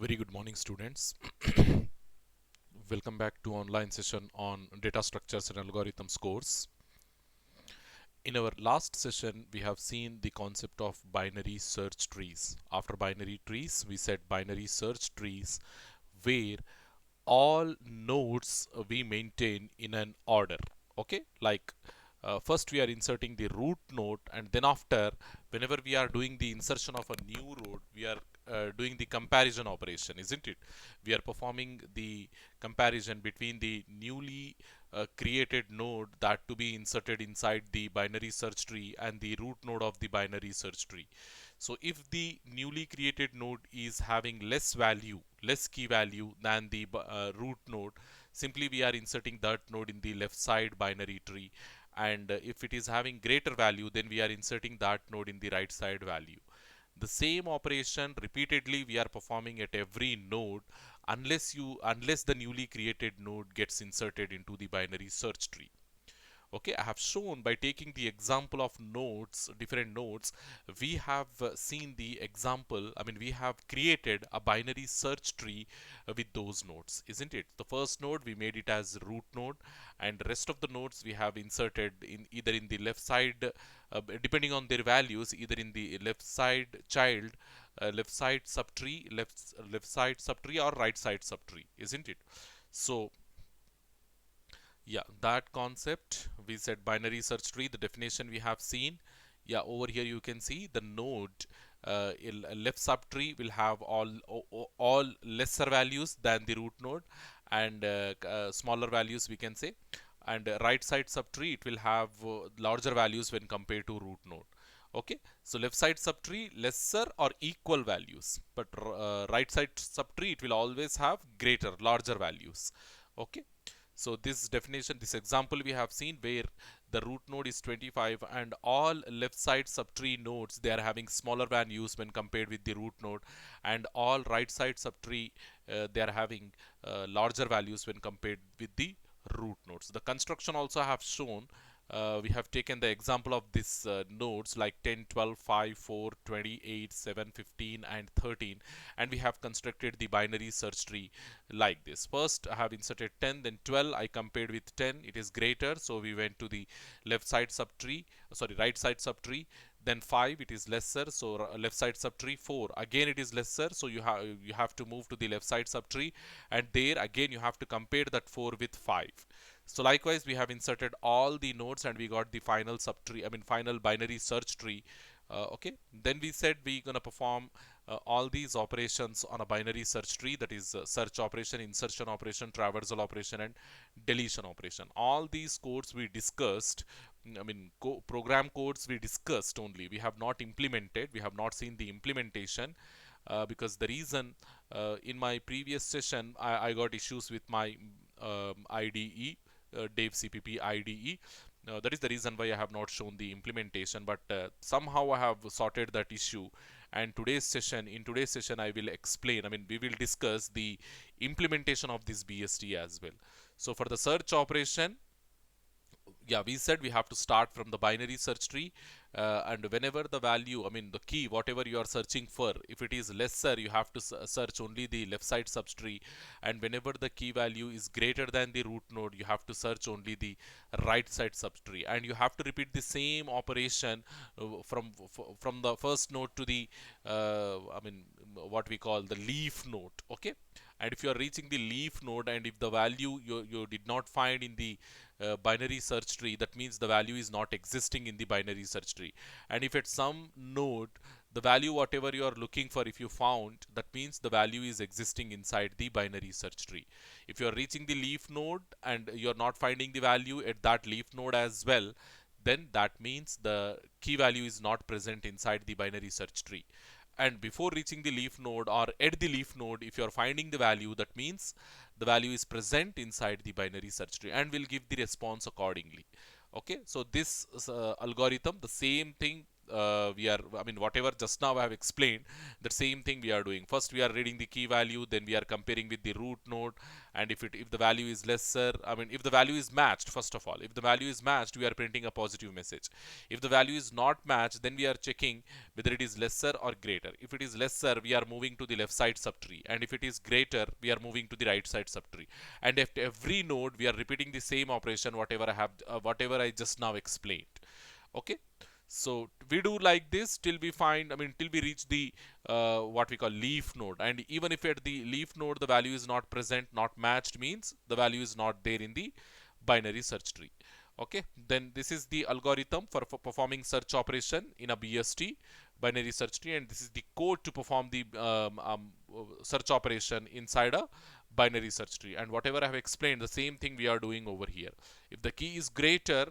Very good morning, students. Welcome back to online session on data structures and algorithms course. In our last session, we have seen the concept of binary search trees. After binary trees, we said binary search trees where all nodes we maintain in an order. Okay, like first we are inserting the root node, and then after, whenever we are doing the insertion of a new node, we are doing the comparison operation, isn't it? We are performing the comparison between the newly created node that to be inserted inside the binary search tree and the root node of the binary search tree. So if the newly created node is having less key value than the root node, simply we are inserting that node in the left side binary tree. And if it is having greater value, then we are inserting that node in the right side value. The same operation repeatedly we are performing at every node unless the newly created node gets inserted into the binary search tree. Okay, I have shown by taking the example of nodes, different nodes, we have seen the example, I mean, we have created a binary search tree with those nodes, isn't it? The first node, we made it as root node, and the rest of the nodes we have inserted in either in the left side, depending on their values, either in the left side child, left side subtree, left side subtree, or right side subtree, isn't it? So yeah, that concept we said binary search tree, the definition we have seen. Yeah, over here you can see the node left subtree will have all lesser values than the root node, and smaller values we can say, and right side subtree it will have larger values when compared to root node. Okay, so left side subtree lesser or equal values, but right side subtree it will always have greater larger values. Okay, so this definition, this example we have seen where the root node is 25 and all left side subtree nodes they are having smaller values when compared with the root node, and all right side subtree they are having larger values when compared with the root nodes. The construction also have shown, we have taken the example of this nodes like 10, 12, 5, 4, 28, 7, 15 and 13, and we have constructed the binary search tree like this. First I have inserted 10, then 12, I compared with 10, it is greater, so we went to the left side subtree, sorry, right side subtree. Then 5, it is lesser, so left side subtree. 4, again it is lesser, so you have to move to the left side subtree, and there again you have to compare that 4 with 5. So likewise we have inserted all the nodes and we got the final subtree, I mean final binary search tree. Okay, then we said we're gonna perform all these operations on a binary search tree, that is search operation, insertion operation, traversal operation and deletion operation. All these codes we discussed, I mean program codes we discussed only, we have not implemented, we have not seen the implementation, because the reason, in my previous session I got issues with my IDE, Dev CPP IDE. That is the reason why I have not shown the implementation, but somehow I have sorted that issue. And in today's session, I will explain. I mean, we will discuss the implementation of this BST as well. So for the search operation, yeah, we said we have to start from the binary search tree, and whenever the value, I mean the key, whatever you are searching for, if it is lesser, you have to search only the left side subtree, and whenever the key value is greater than the root node, you have to search only the right side subtree, and you have to repeat the same operation from the first node to the I mean what we call the leaf node. Okay, and if you are reaching the leaf node and if the value you did not find in the binary search tree, that means the value is not existing in the binary search tree. And if at some node the value whatever you are looking for, if you found, that means the value is existing inside the binary search tree. If you are reaching the leaf node and you are not finding the value at that leaf node as well, then that means the key value is not present inside the binary search tree. And before reaching the leaf node or at the leaf node, if you are finding the value, that means the value is present inside the binary search tree and will give the response accordingly. Okay, so this algorithm, the same thing whatever just now I have explained, the same thing we are doing. First we are reading the key value, then we are comparing with the root node, and if the value is lesser, if the value is matched, first of all, if the value is matched, we are printing a positive message. If the value is not matched, then we are checking whether it is lesser or greater. If it is lesser, we are moving to the left side subtree, and if it is greater, we are moving to the right side subtree. And at every node, we are repeating the same operation, whatever I just now explained. Okay, so we do like this till we find, till we reach the what we call leaf node. And even if at the leaf node the value is not present, not matched, means the value is not there in the binary search tree. Okay, then this is the algorithm for performing search operation in a BST, binary search tree, and this is the code to perform the search operation inside a binary search tree. And whatever I have explained, the same thing we are doing over here. If the key is greater,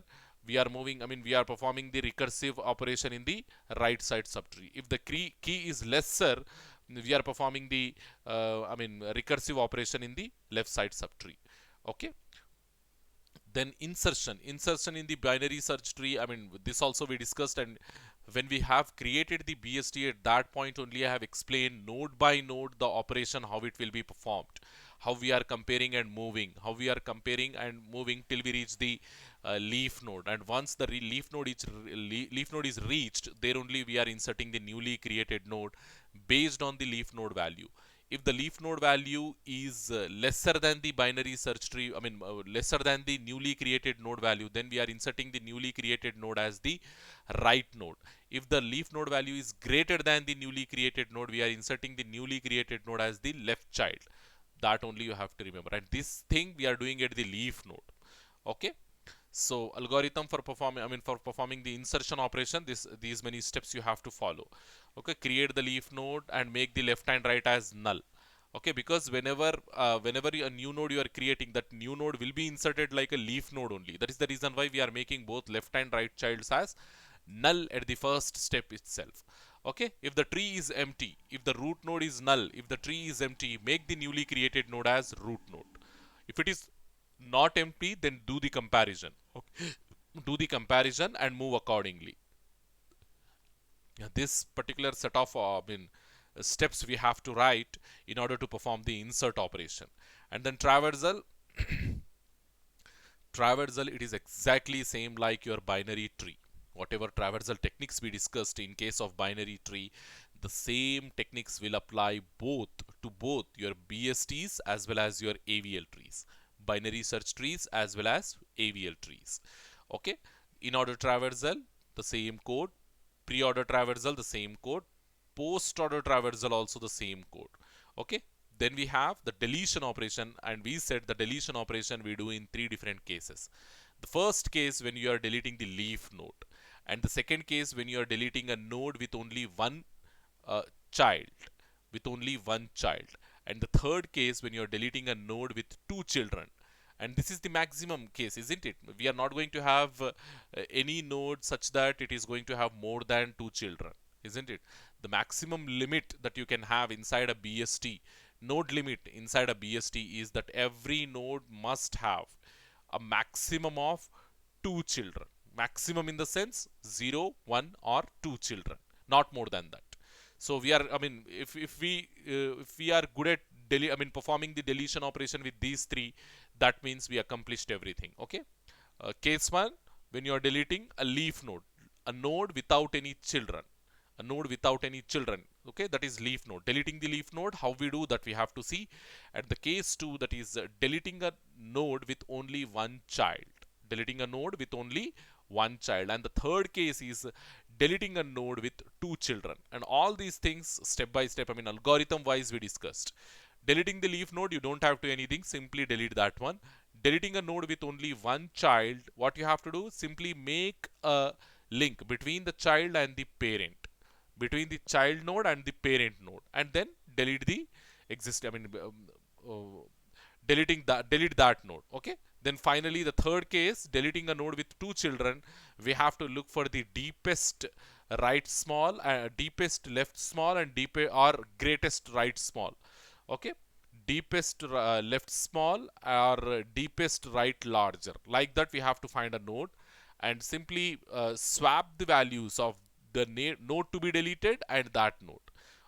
we are moving, we are performing the recursive operation in the right side subtree. If the key is lesser, we are performing the recursive operation in the left side subtree. Okay, then insertion in the binary search tree, this also we discussed. And when we have created the BST, at that point only I have explained node by node the operation, how it will be performed, how we are comparing and moving, till we reach the leaf node. And once the leaf node is reached, there only we are inserting the newly created node based on the leaf node value. If the leaf node value is lesser than the binary search tree, lesser than the newly created node value, then we are inserting the newly created node as the right node. If the leaf node value is greater than the newly created node, we are inserting the newly created node as the left child. That only you have to remember. And this thing we are doing at the leaf node. Okay. So algorithm for performing the insertion operation, these many steps you have to follow. Okay, create the leaf node and make the left and right as null. Okay, because whenever a new node you are creating, that new node will be inserted like a leaf node only. That is the reason why we are making both left and right childs as null at the first step itself. Okay, if the tree is empty, if the root node is null, if the tree is empty, make the newly created node as root node. If it is not empty, then do the comparison. Okay. Do the comparison and move accordingly. This particular set of steps we have to write in order to perform the insert operation. And then traversal, it is exactly same like your binary tree. Whatever traversal techniques we discussed in case of binary tree, the same techniques will apply to both your BSTs as well as your AVL trees, binary search trees as well as AVL trees. Okay, in order traversal, the same code, pre-order traversal, the same code, post-order traversal, also the same code. Okay, then we have the deletion operation, and we said the deletion operation we do in 3 different cases. The first case when you are deleting the leaf node, and the second case when you are deleting a node with only one child, and the third case when you are deleting a node with 2 children. And this is the maximum case, isn't it? We are not going to have any node such that it is going to have more than 2 children, isn't it? The maximum limit that you can have inside a BST, node limit inside a BST, is that every node must have a maximum of 2 children. Maximum in the sense 0, 1 or 2 children, not more than that. So we are, if we are good at performing the deletion operation with these 3, that means we accomplished everything. Okay. Case 1, when you are deleting a leaf node, a node without any children, okay, that is leaf node. Deleting the leaf node, how we do that we have to see. At the case 2, that is deleting a node with only one child, and the third case is deleting a node with 2 children. And all these things step by step, algorithm wise we discussed. Deleting the leaf node, you don't have to anything, simply delete that one. Deleting a node with only one child, what you have to do, simply make a link between the child and the parent, between the child node and the parent node, and then delete the delete that node. Okay. Then finally, the third case, deleting a node with 2 children, we have to look for the deepest right small, deepest left small, and or greatest right small. Okay, deepest left small or deepest right larger. Like that, we have to find a node and simply swap the values of the node to be deleted and that node.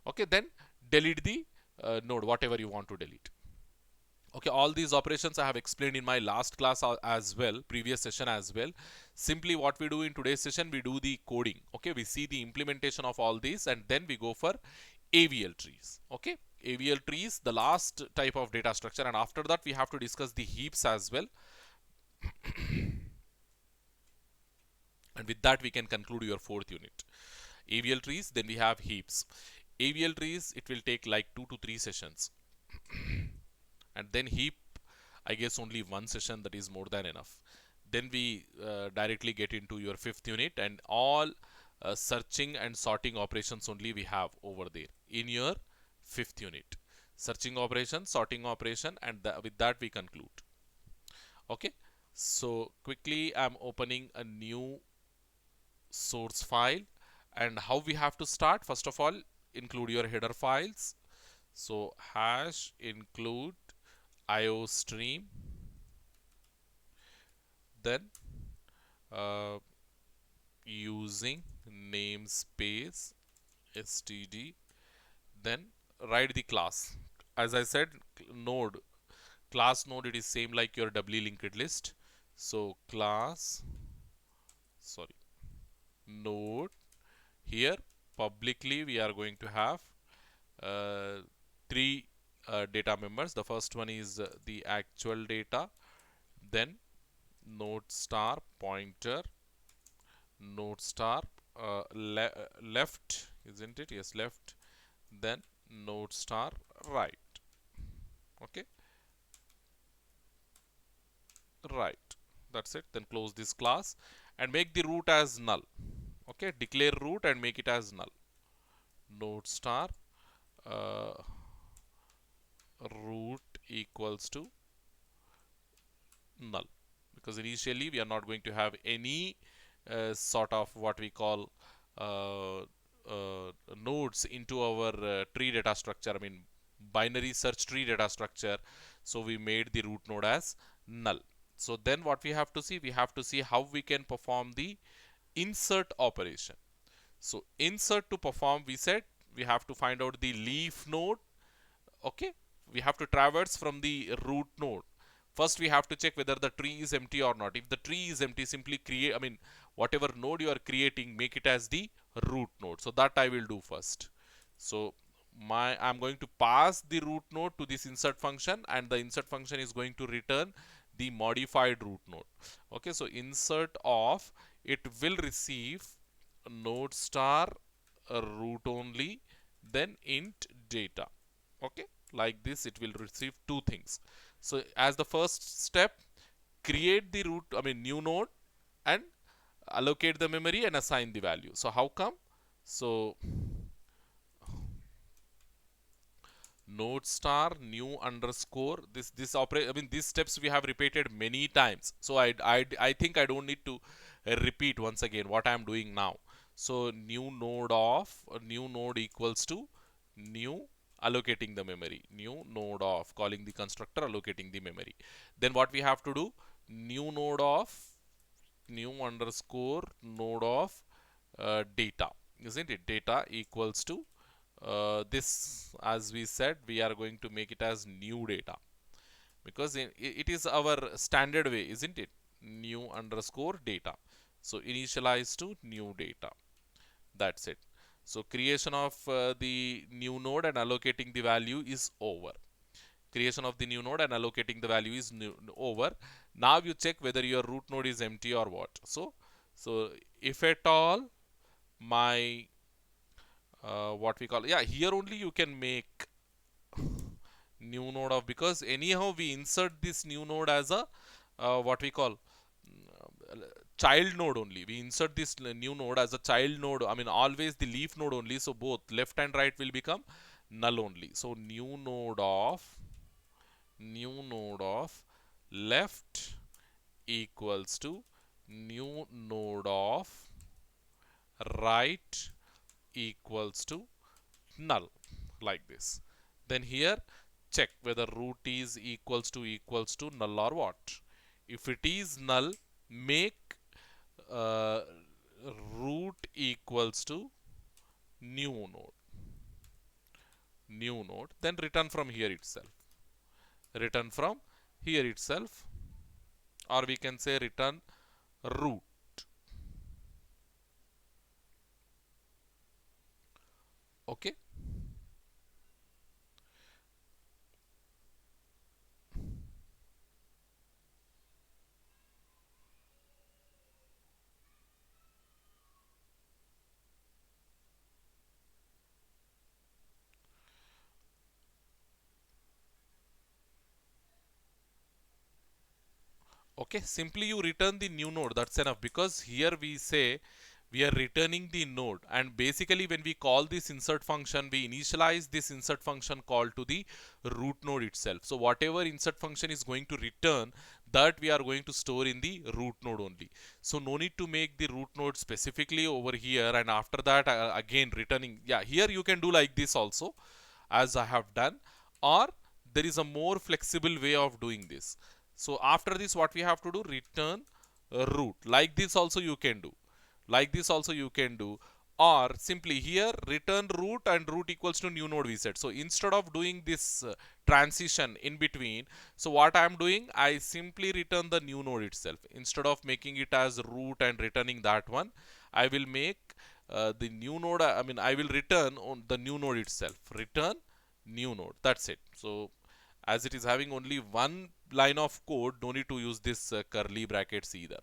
Okay, then delete the node, whatever you want to delete. Okay, all these operations I have explained in my last class as well, previous session as well. Simply what we do in today's session, we do the coding. Okay, we see the implementation of all these and then we go for AVL trees. Okay, AVL trees, the last type of data structure, and after that we have to discuss the heaps as well. And with that we can conclude your fourth unit. AVL trees, then we have heaps. AVL trees, it will take like 2 to 3 sessions. And then heap, I guess only one session, that is more than enough. Then we directly get into your fifth unit, and all searching and sorting operations only we have over there in your fifth unit. Searching operation, sorting operation, and with that we conclude. Okay, so quickly I'm opening a new source file, and how we have to start, first of all, include your header files. So hash include iostream, then using namespace std, then write the class. As I said, node, class node, it is same like your doubly linked list. So class, sorry, node. Here publicly we are going to have three data members. The first one is the actual data, then node star pointer, node star left, isn't it? Yes, left, then node star right. Okay, right, that's it. Then close this class and make the root as null. Okay, declare root and make it as null. Node star uh, root equals to null, because initially we are not going to have any sort of what we call uh, nodes into our tree data structure, I mean binary search tree data structure. So we made the root node as null. So then what we have to see, we have to see how we can perform the insert operation. So insert, to perform, we said we have to find out the leaf node. Okay, we have to traverse from the root node. First we have to check whether the tree is empty or not. If the tree is empty, simply create, I mean whatever node you are creating, make it as the root node. So that I will do first. So I'm going to pass the root node to this insert function, and the insert function is going to return the modified root node. Okay, so insert of, it will receive node star root only, then int data. Okay, like this it will receive two things. So as the first step, create the root, I mean new node, and allocate the memory and assign the value. So how come? So node star new underscore, this operate, I mean these steps we have repeated many times, so I think I don't need to repeat once again what I am doing now. So new node of new node equals to new allocating the memory, new node of, calling the constructor, allocating the memory. Then what we have to do, new node of new underscore node of data, isn't it? Data equals to this, as we said, we are going to make it as new data, because it is our standard way, isn't it? New underscore data. So initialize to new data. That's it. So creation of the new node and allocating the value is over. Creation of the new node and allocating the value is over. Now you check whether your root node is empty or what. So if at all my what we call, yeah, here only you can make new node of, because anyhow we insert this new node as a what we call child node only. We insert this new node as a child node, I mean always the leaf node only, so both left and right will become null only. So new node of left equals to new node of right equals to null, like this. Then here check whether root is equals to null or what. If it is null, make root equals to new node, then return from here itself, return from here itself, or we can say return root. Okay. Okay, simply you return the new node, that's enough, because here we say we are returning the node, and basically when we call this insert function, we initialize this insert function call to the root node itself. So whatever insert function is going to return, that we are going to store in the root node only. So no need to make the root node specifically over here, and after that again returning. Yeah, here you can do like this also, as I have done, or there is a more flexible way of doing this. So after this, what we have to do, return root. Like this also you can do. Like this also you can do. Or simply here return root and root equals to new node we set. So instead of doing this transition in between, so what I am doing, I simply return the new node itself. Instead of making it as root and returning that one, I will make the new node, I will return on the new node itself. Return new node. That's it. So as it is having only one line of code, no need to use this curly brackets either.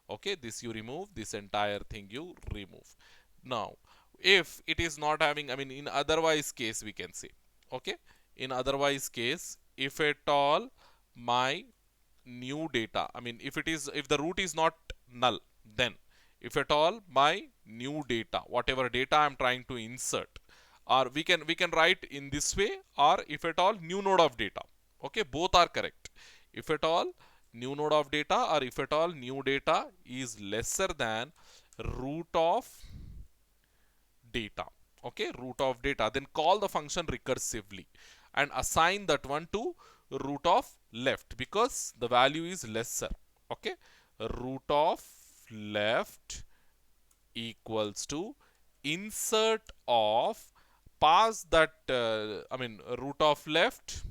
Okay, this you remove, this entire thing you remove. Now if it is not having, in otherwise case we can say, okay, in otherwise case, if at all my new data, if the root is not null, then if at all my new data, whatever data I'm trying to insert, or we can write in this way, or if at all new node of data. Okay, both are correct. If at all new node of data, or if at all new data is lesser than root of data. Okay, root of data, then call the function recursively and assign that one to root of left, because the value is lesser. Okay, root of left equals to insert of, pass that root of left.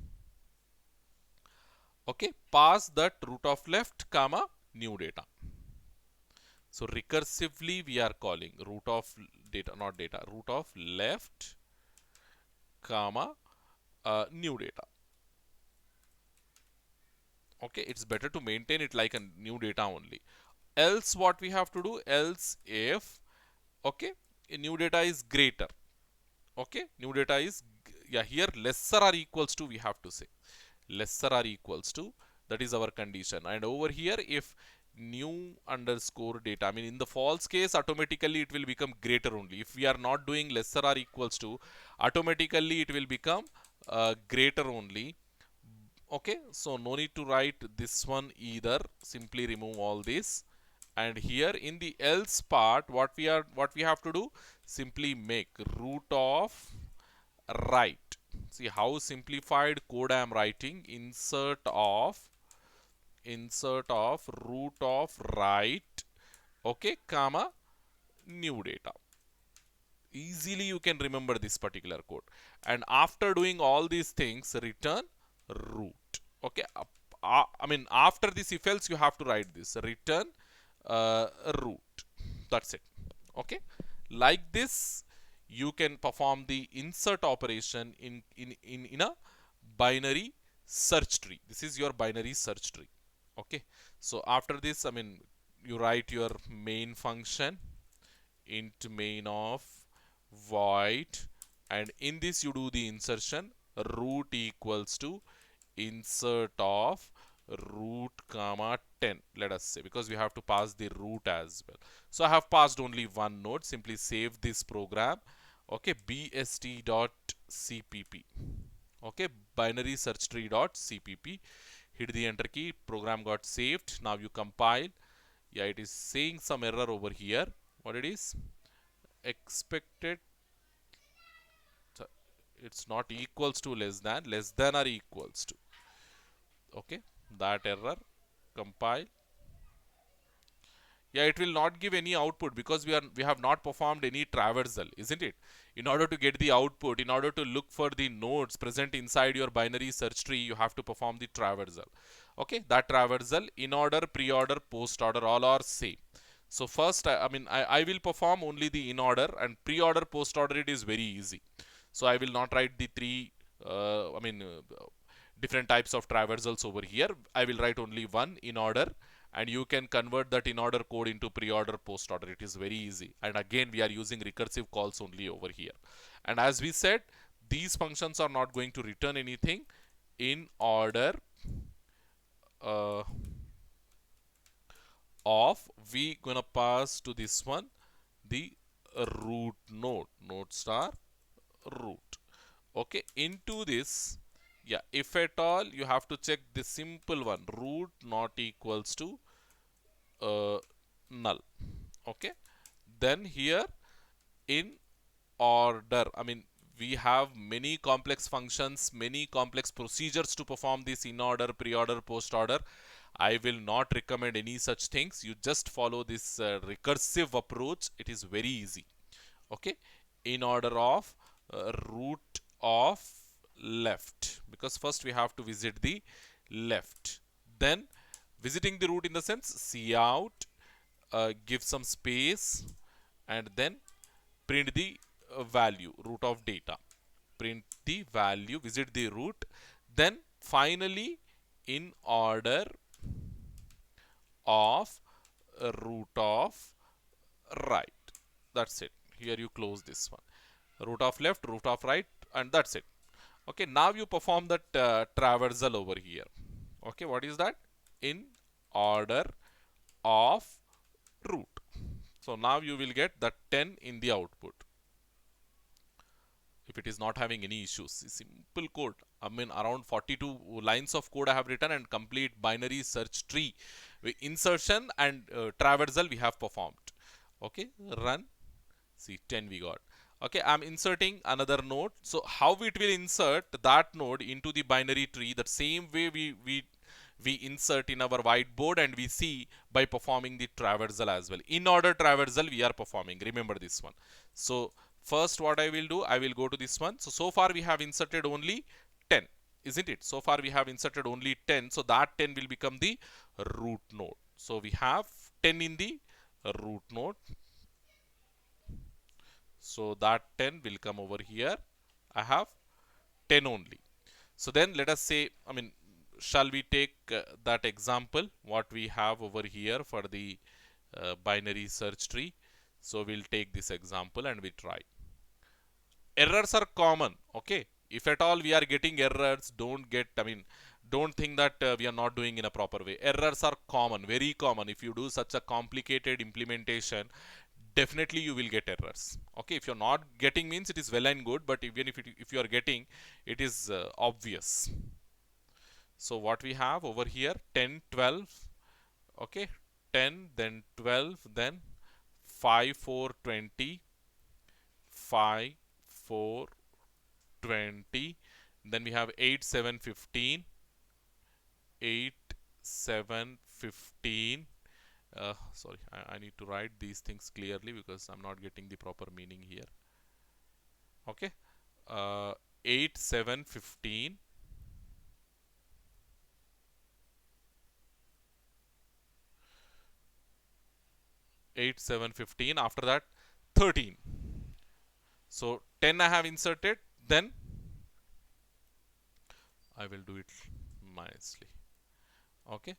Okay, pass that root of left comma new data. So recursively we are calling root of data, not data, root of left comma new data. Okay, it's better to maintain it like a new data only. Else what we have to do, else if, okay, new data is greater. Okay, new data is, yeah, here lesser or equals to we have to say, lesser or equals to, that is our condition. And over here, if new underscore data, in the false case, automatically it will become greater only. If we are not doing lesser or equals to, automatically it will become greater only. Okay, so no need to write this one either, simply remove all this. And here in the else part, what we have to do, simply make root of right. See how simplified code I am writing. Insert of root of right, okay, comma new data. Easily you can remember this particular code. And after doing all these things, return root. Okay, after this if else, you have to write this, return root. That's it. Okay, like this you can perform the insert operation in a binary search tree. This is your binary search tree. Okay, so after this, you write your main function, int main of void, and in this you do the insertion root equals to insert of root comma 10, let us say, because we have to pass the root as well. So I have passed only one node. Simply save this program. Okay, bst.cpp. Okay, binary search tree.cpp. Hit the enter key, program got saved. Now you compile. Yeah, it is saying some error over here. What it is? Expected, it's not equals to less than or equals to. Okay, that error, compile. Yeah, it will not give any output because we have not performed any traversal, isn't it? In order to get the output, in order to look for the nodes present inside your binary search tree, you have to perform the traversal. Okay, that traversal, in order, pre-order, post-order, all are same. So first, I will perform only the in order, and pre-order, post-order, it is very easy. So I will not write the three, different types of traversals over here. I will write only one in order, and you can convert that in order code into pre-order, post-order. It is very easy. And again, we are using recursive calls only over here. And as we said, these functions are not going to return anything. In order uh, of, we gonna pass to this one the root node, node star root. Okay, into this, yeah, if at all, you have to check the simple one, root not equals to null. Okay, then here in order, we have many complex functions, many complex procedures to perform this in order, pre-order, post-order. I will not recommend any such things. You just follow this recursive approach. It is very easy. Okay, in order of root of left, because first we have to visit the left, then visiting the root in the sense cout, give some space, and then print the value, root of data, print the value, visit the root, then finally in order of root of right. That's it. Here you close this one, root of left, root of right, and that's it. Okay, now you perform that traversal over here. Okay, what is that? In order of root. So now you will get the 10 in the output. If it is not having any issues, simple code. Around 42 lines of code I have written, and complete binary search tree insertion and traversal we have performed. Okay, run. See, 10 we got. Okay, I'm inserting another node. So how it will insert that node into the binary tree? The same way we insert in our whiteboard, and we see by performing the traversal as well. In order traversal we are performing. Remember this one. So first what I will do, I will go to this one. So far we have inserted only 10, isn't it? So far we have inserted only 10. So that 10 will become the root node. So we have 10 in the root node. So that 10 will come over here. I have 10 only. So then let us say, shall we take that example what we have over here for the binary search tree? So we'll take this example and we try. Errors are common. Okay, if at all we are getting errors, don't think that we are not doing in a proper way. Errors are common, very common. If you do such a complicated implementation, definitely you will get errors. Okay, if you're not getting, means it is well and good, but even if you are getting, it is obvious. So what we have over here, 10 12, okay, 10, then 12, then 5 4 20, 5 4 20, then we have 8 7 15, 8 7 15. Sorry, I need to write these things clearly because I'm not getting the proper meaning here. Okay, 8 7 15, 8 7 15, after that 13. So 10 I have inserted, then I will do it nicely. Okay,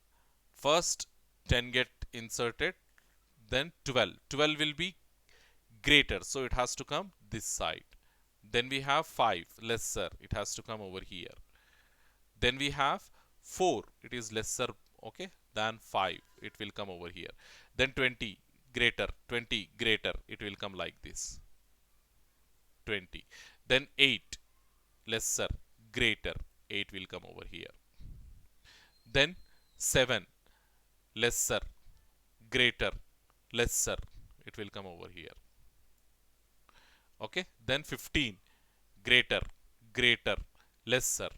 first 10 get inserted, then 12. 12 will be greater, so it has to come this side. Then we have 5, lesser, it has to come over here. Then we have 4, it is lesser, okay, than 5, it will come over here. Then 20, greater, 20, greater, it will come like this, 20. Then 8, lesser, greater, 8 will come over here. Then 7, lesser, greater, lesser, it will come over here. Okay, then 15, greater, greater, lesser,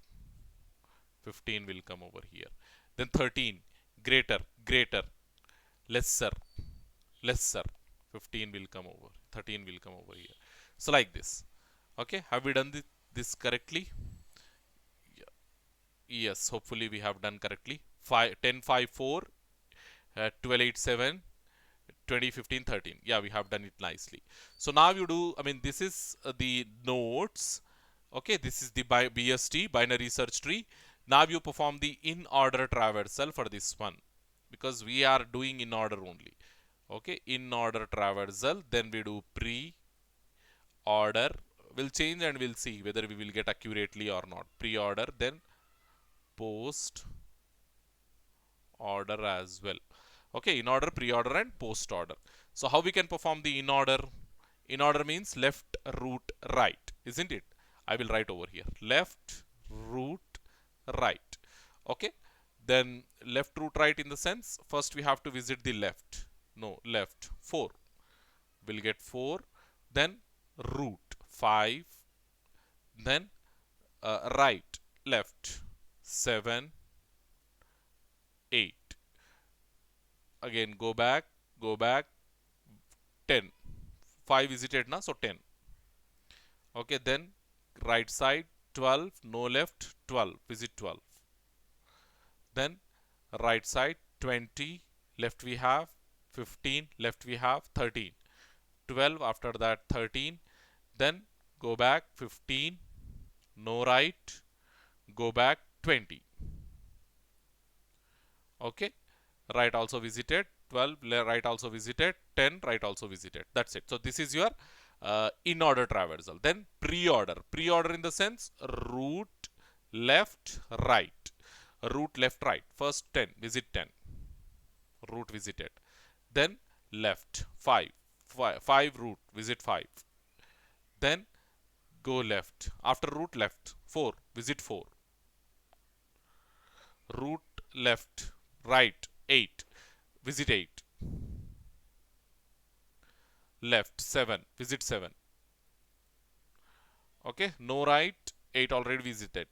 15 will come over here. Then 13, greater, greater, lesser, lesser. 15 will come over, 13 will come over here. So like this. Okay, have we done this correctly? Yes, hopefully we have done correctly. 10, 5, 4, 12, 8, 7, 20, 15, 13. Yeah, we have done it nicely. So now you do, I mean, this is the nodes. Okay, this is the BST, binary search tree. Now you perform the in order traversal for this one because we are doing in order only. Okay, in order traversal, then we do pre order. We'll change and we'll see whether we will get accurately or not. Pre order, then post order as well. Okay, in order, pre order, and post order. So, how we can perform the in order? In order means left, root, right, isn't it? I will write over here left, root, right. Okay, then left, root, right in the sense first we have to visit the left. No, left 4. We'll get 4. Then root 5. Then right, left 7, 8. Again go back 10. 5 visited na, so 10. Okay, then right side 12, no left 12, visit 12. Then right side 20, left we have 15, left we have 13. 12 after that 13. Then go back 15, no right, go back 20. Okay, right also visited, 12 right also visited, 10 right also visited. That's it. So this is your in order traversal. Then pre-order. Pre-order in the sense root left right. Root left right. First 10, visit 10. Root visited. Then left 5. 5 root, visit 5. Then go left. After root left 4, visit 4. Root left right 8, visit 8. Left 7, visit 7. Okay, no right, 8 already visited.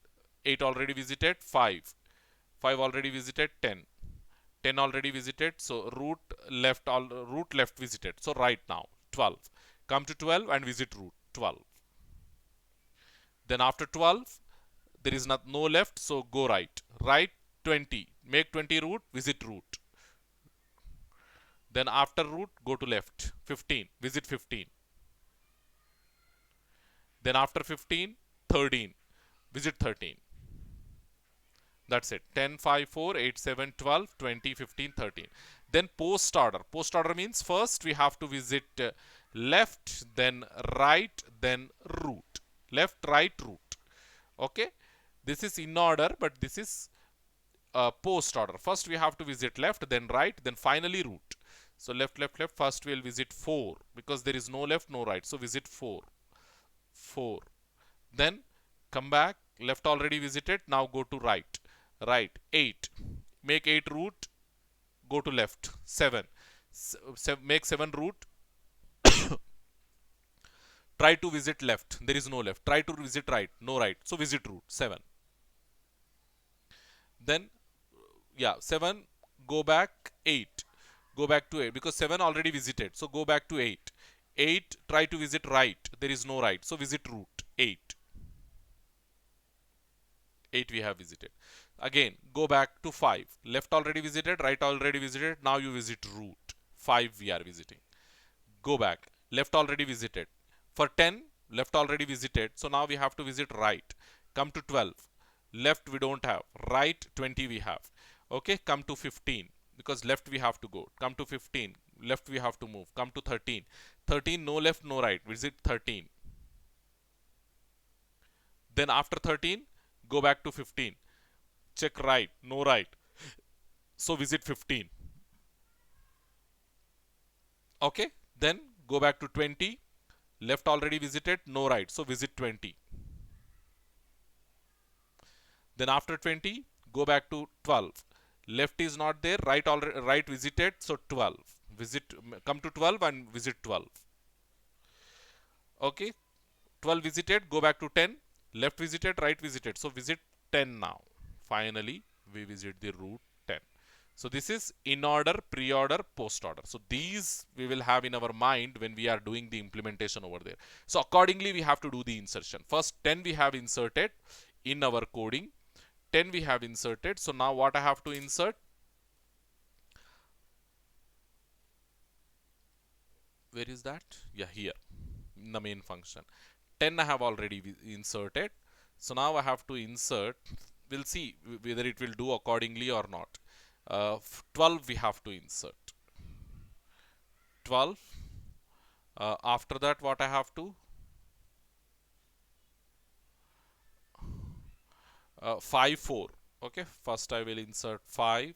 8 already visited, 5. 5 already visited, 10. 10 already visited, so root left visited. So right now 12. Come to 12 and visit root 12. Then after 12 there is no left, so go right. Right 20. Make 20 root, visit root. Then after root go to left 15, visit 15. Then after 15 13, visit 13. That's it. 10, 5, 4, 8, 7, 12, 20, 15, 13. Then post order. Post order means first we have to visit left, then right, then root. Left, right, root. Okay. This is in order, but this is post order. First we have to visit left, then right, then finally root. So left, left, left. First we'll visit 4 because there is no left, no right. So visit 4. 4. Then come back. Left already visited. Now go to right. Right 8. Make 8 root. Go to left 7. Make 7 root. Try to visit left. There is no left. Try to visit right. No right. So visit root 7. Then yeah 7. Go back 8. Go back to 8 because 7 already visited. So go back to 8. 8. Try to visit right. There is no right. So visit root 8. 8 we have visited. Again go back to 5. Left already visited, right already visited. Now you visit root 5 we are visiting. Go back. Left already visited. For 10 left already visited, so now we have to visit right. Come to 12. Left we don't have, right 20 we have. Okay, come to 15 because left we have to go. Come to 15. Left we have to move. Come to 13. 13 no left no right. Visit 13. Then after 13 go back to 15. Check right, no right. So visit 15. Okay, then go back to 20. Left already visited, no right. So visit 20. Then after 20, go back to 12. Left is not there, right visited, so 12. Come to 12 and visit 12. Okay, 12 visited, go back to 10. Left visited, right visited. So visit 10 now. Finally, we visit the root 10. So this is in order, pre-order, post-order. So these we will have in our mind when we are doing the implementation over there. So accordingly, we have to do the insertion. First 10 we have inserted in our coding. 10 we have inserted. So now what I have to insert? Where is that? Yeah, here in the main function. 10 I have already inserted. So now I have to insert. We'll see whether it will do accordingly or not. 12 we have to insert. 12. After that, what I have to? 5, 4. Okay, first I will insert 5.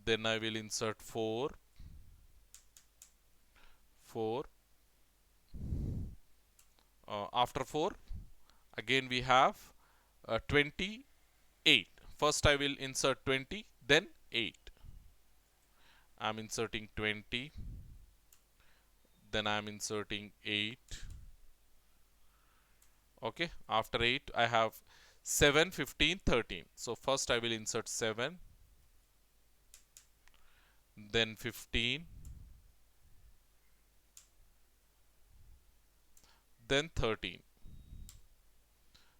Then I will insert 4. 4. After 4, again we have 28. First I will insert 20, then 8. I'm inserting 20. Then I'm inserting 8. Okay, after 8 I have 7, 15, 13. So first I will insert 7, then 15, then 13.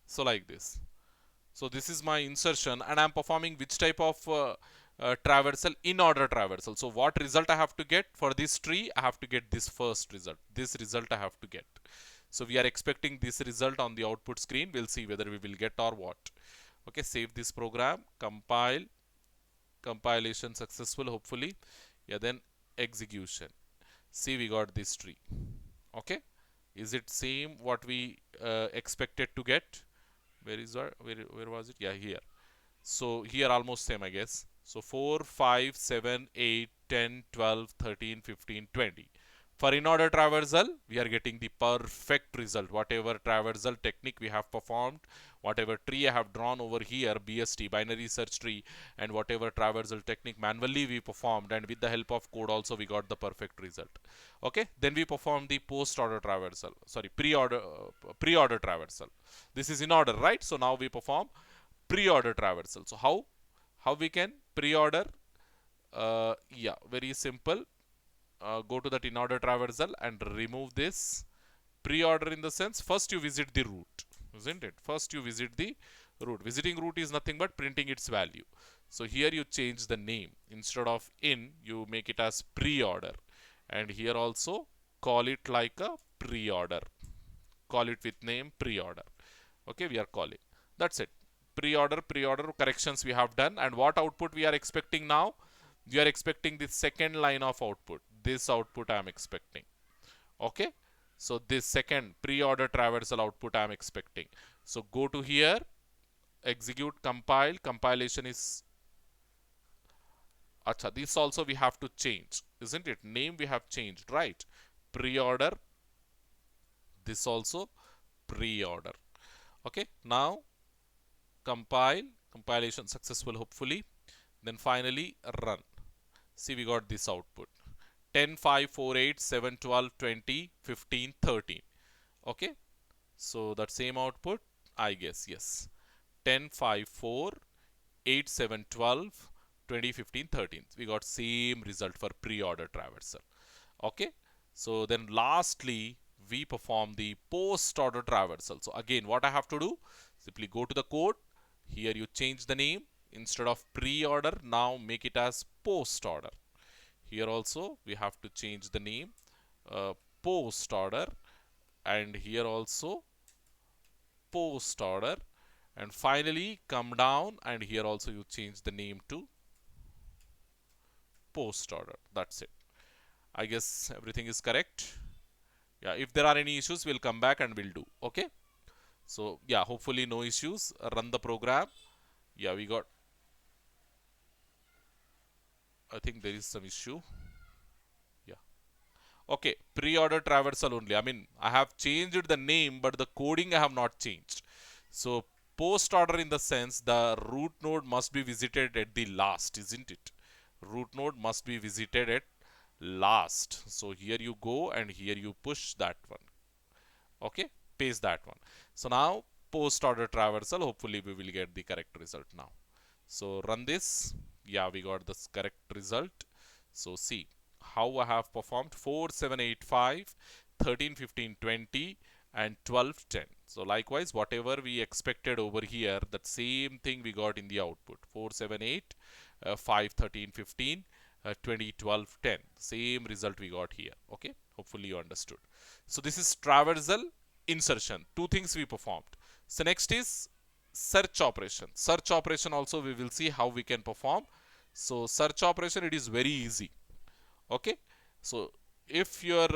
So like this. So this is my insertion, and I'm performing which type of traversal? In order traversal. So what result I have to get for this tree? I have to get this first result. This result I have to get. So we are expecting this result on the output screen. We'll see whether we will get or what. Okay, save this program, compile, compilation successful hopefully. Yeah, then execution. See, we got this tree. Okay, is it same what we expected to get? Where was it? Yeah, here. So here almost same, I guess. So 4, 5, 7, 8, 10, 12, 13, 15, 20. For in order traversal, we are getting the perfect result. Whatever traversal technique we have performed, whatever tree I have drawn over here, BST, binary search tree, and whatever traversal technique manually we performed, and with the help of code also we got the perfect result. Okay, then we perform the post order traversal, sorry, pre-order traversal. This is in order, right? So now we perform pre-order traversal. So how we can pre-order? Yeah, very simple. Go to that in order traversal and remove this pre-order. In the sense, first you visit the root, isn't it? First you visit the root. Visiting root is nothing but printing its value. So here you change the name. Instead of in, you make it as pre-order, and here also call it like a pre-order. Call it with name pre-order. Okay, we are calling. That's it. Pre-order, pre-order corrections we have done. And what output we are expecting now? We are expecting the second line of output. This output I am expecting. Okay, so this second pre-order traversal output I am expecting. So go to here, execute, compile. Compilation is acha. This also we have to change, isn't it? Name we have changed, right? Pre-order. This also pre-order. Okay, now compile. Compilation successful hopefully. Then finally run. See, we got this output. 10, 5, 4, 8, 7, 12, 20, 15, 13. Okay, so that same output, I guess, yes. 10, 5, 4, 8, 7, 12, 20, 15, 13. We got same result for pre-order traversal. Okay, so then lastly, we perform the post-order traversal. So again, what I have to do? Simply go to the code. Here you change the name. Instead of pre-order, now make it as post-order. Here also we have to change the name, post order, and here also post order, and finally come down and here also you change the name to post order. That's it. I guess everything is correct. Yeah, if there are any issues, we'll come back and we'll do. Okay, so yeah, hopefully no issues. Run the program. Yeah, we got, I think there is some issue. Yeah. Okay, pre-order traversal only. I mean, I have changed the name, but the coding I have not changed. So post order, in the sense, the root node must be visited at the last, isn't it? Root node must be visited at last. So here you go and here you push that one. Okay, paste that one. So now post order traversal, hopefully we will get the correct result now. So run this. Yeah, we got this correct result. So see how I have performed: 4, 7, 8, 5, 13, 15, 20, and 12, 10. So likewise, whatever we expected over here, that same thing we got in the output: 4, 7, 8, 5, 13, 15, 20, 12, 10. Same result we got here. Okay, hopefully you understood. So this is traversal insertion. Two things we performed. So next is search operation. Search operation also we will see how we can perform. So search operation, it is very easy. Okay, so if your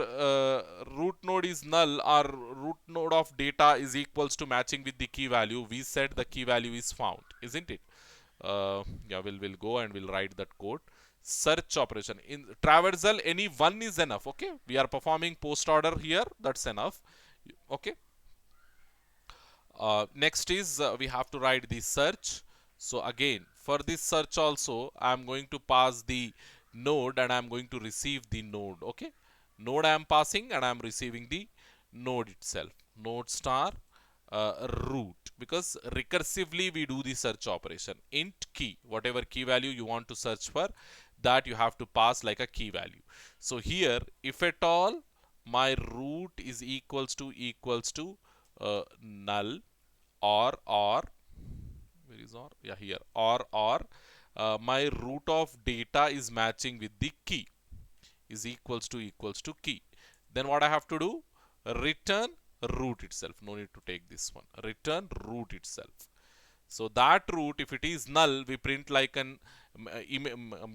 root node is null or root node of data is equals to matching with the key value, we said the key value is found, isn't it? Yeah, we'll go and we'll write that code. Search operation in traversal, any one is enough. Okay, we are performing post order here, that's enough. Okay, next is we have to write the search. So again, for this search also, I'm going to pass the node and I'm going to receive the node. Okay, node I'm passing and I'm receiving the node itself. Node star root, because recursively we do the search operation. Int key, whatever key value you want to search for, that you have to pass like a key value. So here, if at all my root is equals to null, or where is or, yeah, here, or my root of data is matching with the key, is equals to key, then what I have to do? Return root itself. No need to take this one. Return root itself. So that root, if it is null, we print like an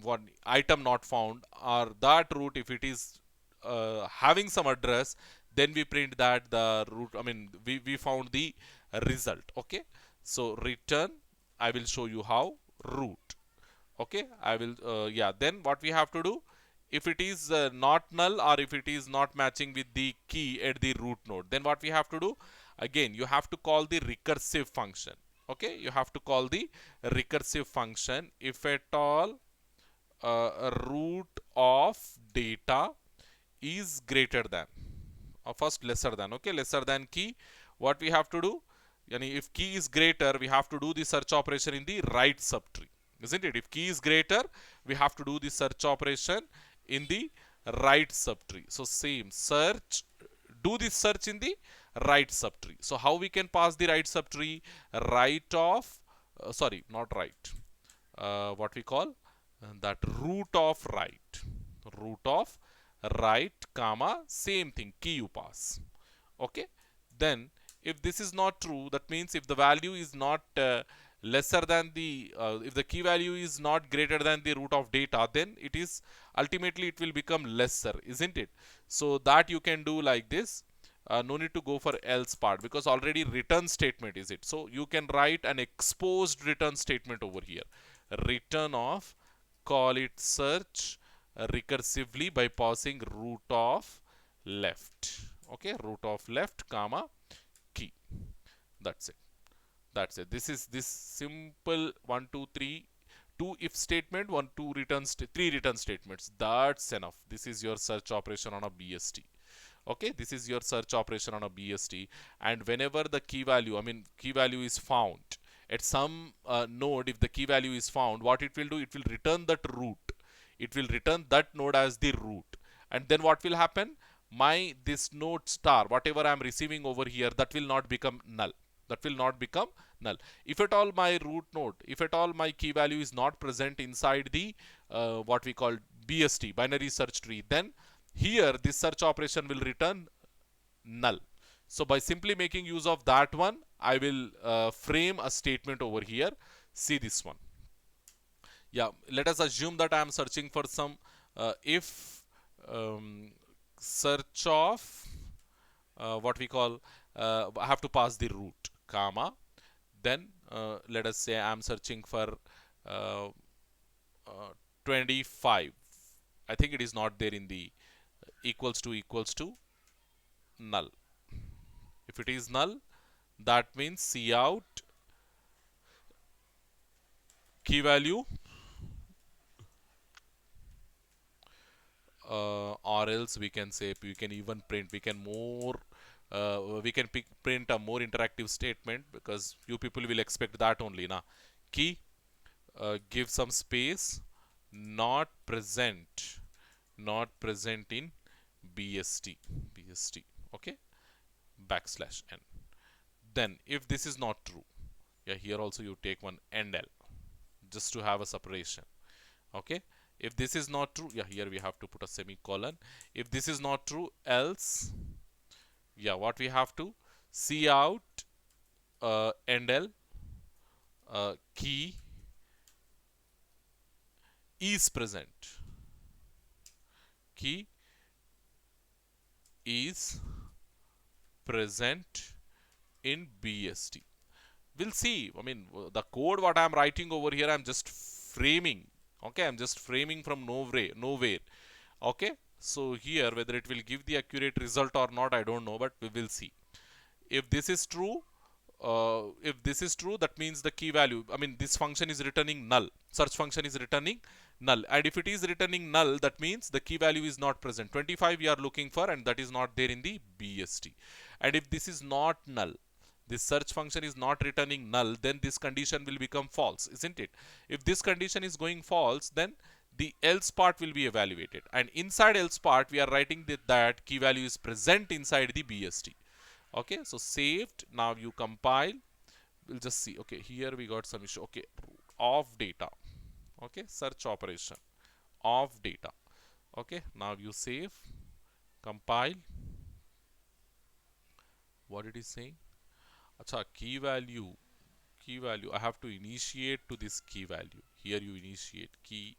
one item not found, or that root, if it is having some address, then we print that the root, I mean, we found the result. Okay, so return, I will show you how, root. Okay, I will yeah, then what we have to do, if it is not null or if it is not matching with the key at the root node, then what we have to do, again you have to call the recursive function. Okay, you have to call the recursive function if at all root of data is greater than, or first lesser than, okay, lesser than key, what we have to do, yani if key is greater, we have to do the search operation in the right subtree, isn't it? If key is greater, we have to do the search operation in the right subtree. So same search, do this search in the right subtree. So how we can pass the right subtree? Right of sorry, not right, what we call that root of right, root of right comma same thing, key you pass. Okay, then if this is not true, that means if the value is not lesser than the if the key value is not greater than the root of data, then it is ultimately it will become lesser, isn't it? So that you can do like this. No need to go for else part, because already return statement is it. So you can write an exposed return statement over here. Return of, call it search recursively by passing root of left. Okay, root of left comma key. That's it. That's it. This is this simple 1 2 3 two if statement, 1 2 return 3 return statements. That's enough. This is your search operation on a BST. Okay, this is your search operation on a BST, and whenever the key value, I mean key value is found at some node, if the key value is found, what it will do, it will return that root, it will return that node as the root, and then what will happen, my this node star, whatever I am receiving over here, that will not become null, that will not become null. If at all my root node, if at all my key value is not present inside the what we call BST, binary search tree, then here this search operation will return null. So by simply making use of that one, I will frame a statement over here. See this one. Yeah, let us assume that I am searching for some if search of what we call I have to pass the root comma, then let us say I am searching for uh, 25. I think it is not there in the equals to null. If it is null, that means cout key value, or else we can say we can even print, we can more we can print a more interactive statement, because you people will expect that only na, key give some space, not present, not present in BST, okay, backslash n. Then if this is not true, yeah, here also you take one end L just to have a separation, okay. If this is not true, yeah, here we have to put a semicolon. If this is not true, else, yeah, what we have to see out end L key is present, key is present in BST. We'll see. I mean, the code what I'm writing over here, I'm just framing. Okay, I'm just framing from nowhere. Okay, so here whether it will give the accurate result or not, I don't know, but we will see. If this is true, that means the key value. I mean, this function is returning null. Search function is returning null, and if it is returning null, that means the key value is not present. 25 we are looking for, and that is not there in the BST. And if this is not null, this search function is not returning null, then this condition will become false, isn't it? If this condition is going false, then the else part will be evaluated, and inside else part we are writing that key value is present inside the BST. Okay, so saved. Now you compile. We'll just see. Okay, here we got some issue. Okay, of data. Okay, search operation of data. Okay, now you save, compile. What it is saying? Acha, key value. I have to initiate to this key value. Here you initiate key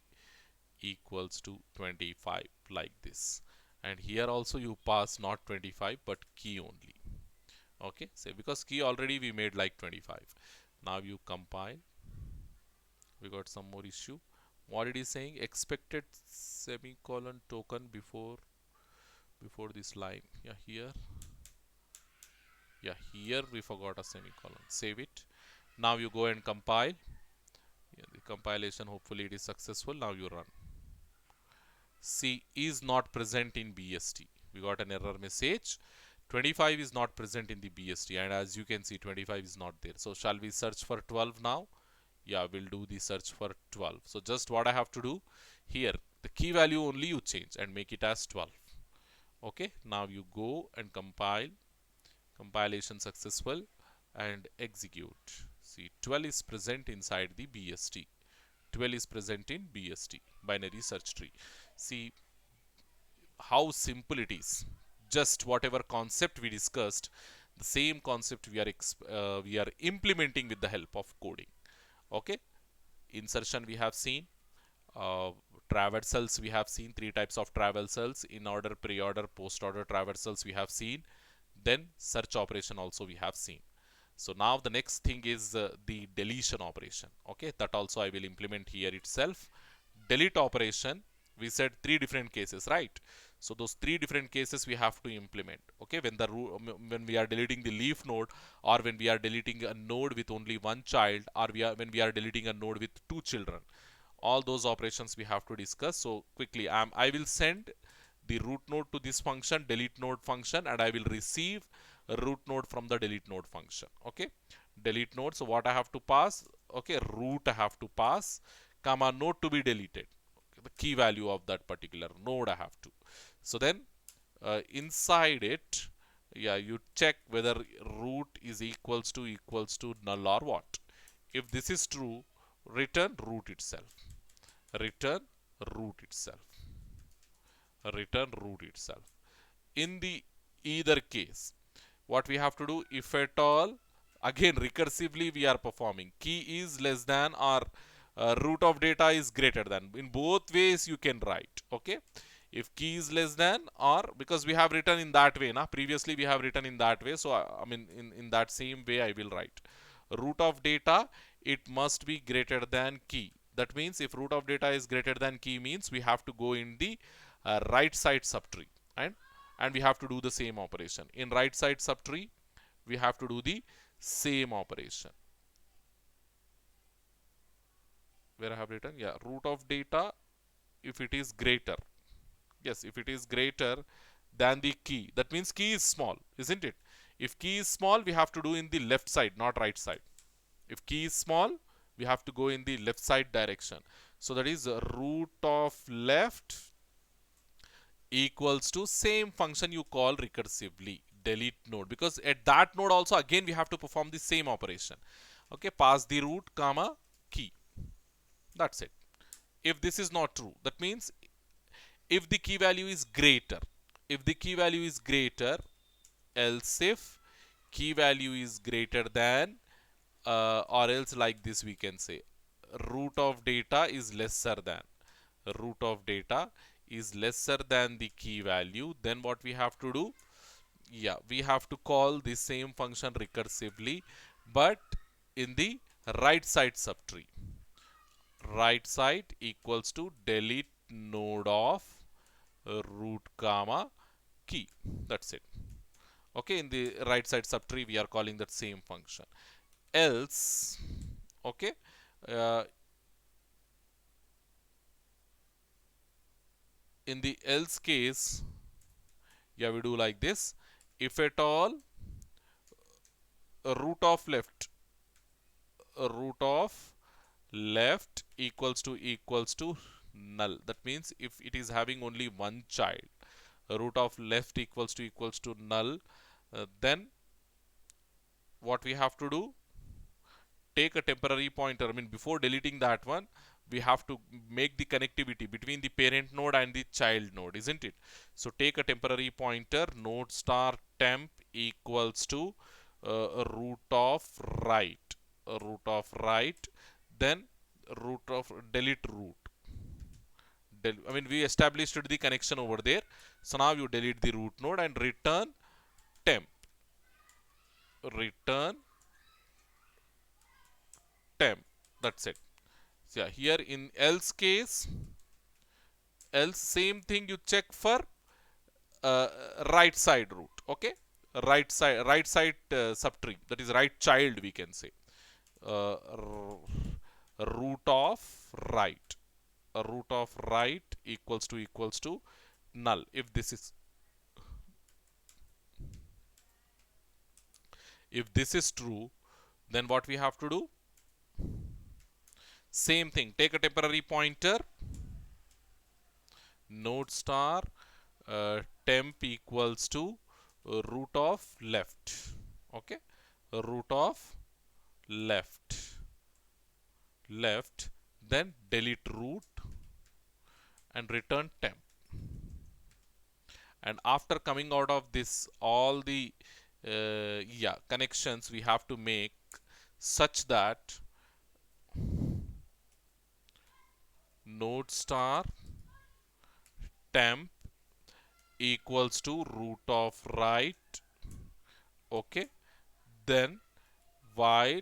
equals to 25 like this, and here also you pass not 25 but key only. Okay, say because key already we made like 25. Now you compile. We got some more issue. What it is saying? Expected semicolon token before this line. Here we forgot a semicolon. Save it. Now you go and compile. Yeah, the compilation, hopefully it is successful. Now you run. C is not present in BST. We got an error message. 25 is not present in the BST, and as you can see 25 is not there. So shall we search for 12 now? Yeah, we'll do the search for 12. So just what I have to do here, the key value only you change and make it as 12. Okay, now you go and compile. Compilation successful and execute. See, 12 is present inside the BST. 12 is present in BST, binary search tree. See how simple it is. Just whatever concept we discussed, the same concept we are implementing with the help of coding. Okay, insertion we have seen, traversals we have seen, 3 types of traversals: in order, pre-order, post-order traversals we have seen. Then search operation also we have seen. So now the next thing is the deletion operation. Okay, that also I will implement here itself. Delete operation, we said 3 different cases, right? So those 3 different cases we have to implement. Okay, when we are deleting the leaf node, or when we are deleting a node with only 1 child, or when we are deleting a node with 2 children, all those operations we have to discuss. So quickly, I will send the root node to this function, delete node function, and I will receive a root node from the delete node function. Okay, delete node. So what I have to pass? Okay, root I have to pass, comma node to be deleted. Okay, the key value of that particular node I have to. So then inside it, yeah, you check whether root is equals to null or what. If this is true, return root itself. Return root itself. Return root itself. In the either case, what we have to do, if at all, again recursively we are performing, key is less than or root of data is greater than. In both ways you can write. Okay, if key is less than, or because we have written in that way, previously we have written in that way, so I mean in that same way I will write root of data, it must be greater than key. That means if root of data is greater than key, means we have to go in the right side subtree, and we have to do the same operation. In right side subtree, we have to do the same operation. Where I have written, yeah, root of data, if it is greater, yes, if it is greater than the key, that means key is small, isn't it? If key is small, we have to do in the left side, not right side. If key is small, we have to go in the left side direction. So that is root of left equals to same function you call recursively, delete node, because at that node also again we have to perform the same operation. Okay, pass the root comma key. That's it. If this is not true, that means if the key value is greater, if the key value is greater, else if key value is greater than, or else like this we can say root of data is lesser than, root of data is lesser than the key value, then what we have to do, yeah, we have to call the same function recursively, but in the right side subtree. Right side equals to delete node of root comma key. That's it. Okay, in the right side subtree we are calling that same function. Else, okay, uh, in the else case, yeah, we do like this. If at all root of left, root of left equals to null, that means if it is having only one child, root of left equals to null, then what we have to do, take a temporary pointer. I mean, before deleting that one, we have to make the connectivity between the parent node and the child node, isn't it? So take a temporary pointer, node star temp equals to root of right, root of right, then root of delete root. I mean, we established the connection over there. So now you delete the root node and return temp. Return temp. That's it. So yeah, here in else case, else same thing you check for uh, right side root. Okay, right side subtree. That is right child. We can say root of right. Root of right equals to null. If this is true, then what we have to do? Same thing. Take a temporary pointer. Node star temp equals to root of left. Okay, root of left, then delete root and return temp. And after coming out of this, all the yeah, connections we have to make such that node star temp equals to root of right. Okay, then while,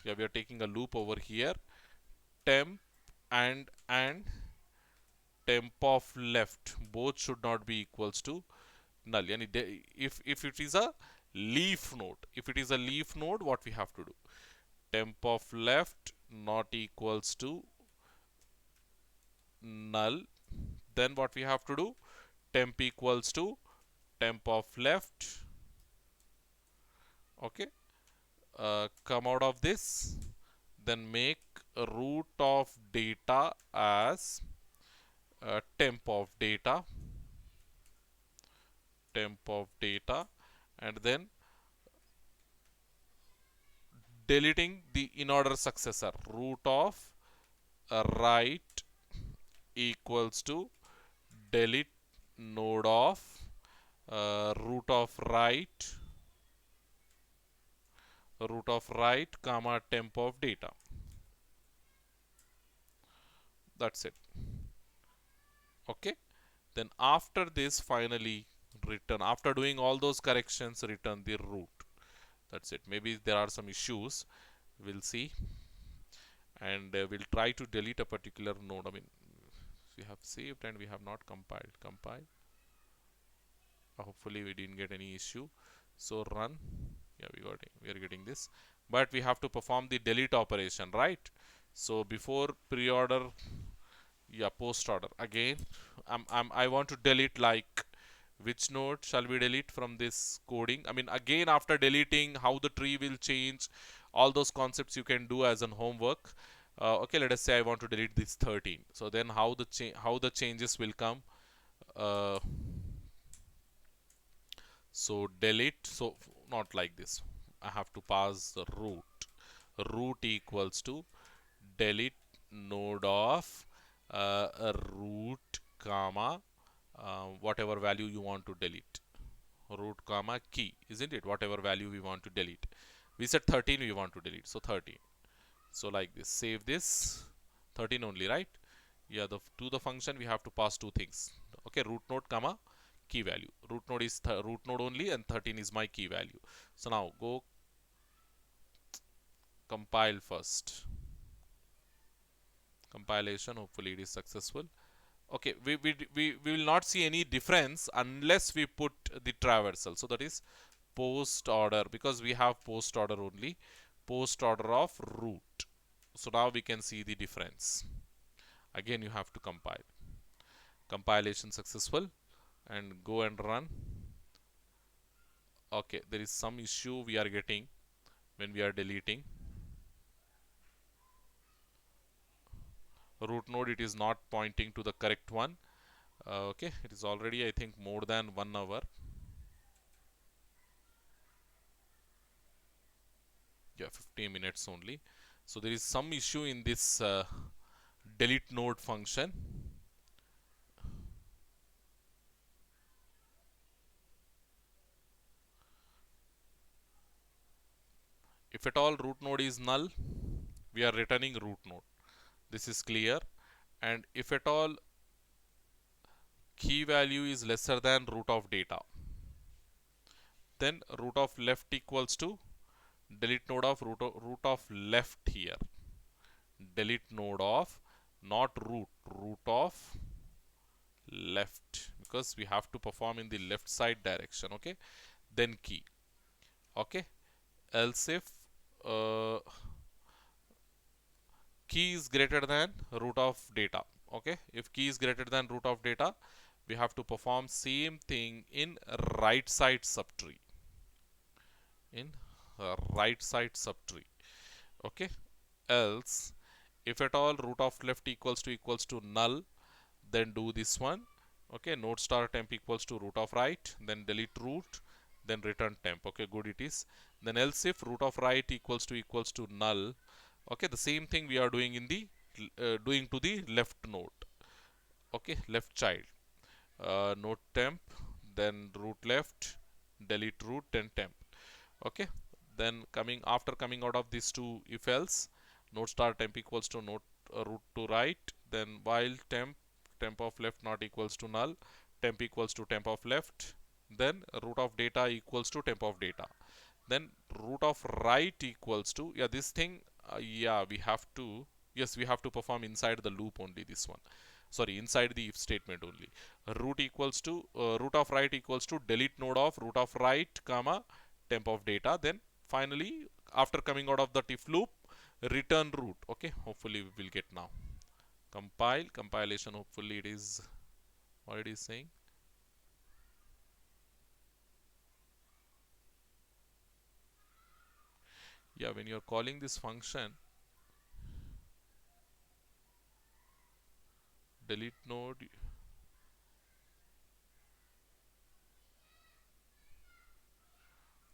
yeah, we are taking a loop over here, temp and temp of left both should not be equals to null. Yani if it is a leaf node, if it is a leaf node, what we have to do? Temp of left not equals to null. Then what we have to do? Temp equals to temp of left. Okay, come out of this, then make root of data as temp of data, and then deleting the in order successor, root of right equals to delete node of root of right comma temp of data. That's it. Okay, then after this, finally return, after doing all those corrections, return the root. That's it. Maybe there are some issues, we'll see, and we'll try to delete a particular node. I mean, we have saved and we have not compile. Hopefully we didn't get any issue. So run. Yeah, we are getting this, but we have to perform the delete operation, right? So before pre-order, yeah, post order again, I want to delete, like, which node shall we delete from this coding? I mean, again, after deleting, how the tree will change, all those concepts you can do as an homework. Okay, let us say I want to delete this 13. So then how the changes will come? Uh, so delete. So not like this. I have to pass the root. Root equals to delete node of root comma whatever value you want to delete. Root comma key, isn't it? Whatever value we want to delete. We said 13 we want to delete. So 13. So like this, save this 13 only, right? Yeah, to the function we have to pass two things. Okay, root node comma key value. Root node is root node only, and 13 is my key value. So now go compile first. Compilation, hopefully it is successful. Okay, we will not see any difference unless we put the traversal. So that is post order, because we have post order only. Post order of root. So now we can see the difference. Again you have to compile. Compilation successful, and go and run. Okay, there is some issue we are getting when we are deleting. Root node, it is not pointing to the correct one. Okay, it is already I think more than 1 hour. Yeah, 15 minutes only. So there is some issue in this delete node function. If at all root node is null, we are returning root node. This is clear. And if at all key value is lesser than root of data, then root of left equals to delete node of root of left here. Delete node of, not root of left, because we have to perform in the left side direction. Okay, then key. Okay, else if uh, key is greater than root of data. Okay, if key is greater than root of data, we have to perform same thing in right side subtree. In right side subtree. Okay, else if at all root of left equals to null, then do this one. Okay, node star temp equals to root of right, then delete root, then return temp. Okay, good it is. Then else if root of right equals to null. Okay, the same thing we are doing in the doing to the left node. Okay, left child. Node temp, then root left, delete root, then temp. Okay, then coming out of these two if else, node star temp equals to node root to right, then while temp of left not equals to null, temp equals to temp of left, then root of data equals to temp of data, then root of right equals to, yeah, this thing, yeah, we have to, yes, we have to perform inside the loop only, this one, sorry, inside the if statement only. Root equals to root of right equals to delete node of root of right comma temp of data, then finally after coming out of the if loop, return root. Okay, hopefully we will get now. Compilation, hopefully it is what it is saying. Yeah, when you're calling this function delete node,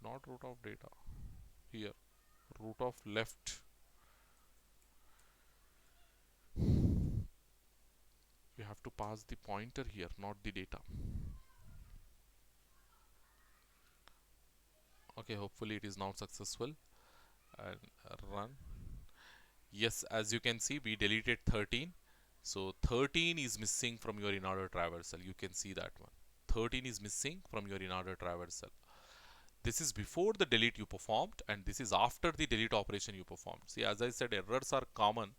not root of data, here root of left, we have to pass the pointer here, not the data. Okay, hopefully it is now successful, and run. Yes, as you can see, we deleted 13. So 13 is missing from your in-order traversal. You can see that one. 13 is missing from your in-order traversal. This is before the delete you performed, and this is after the delete operation you performed. See, as I said, errors are common.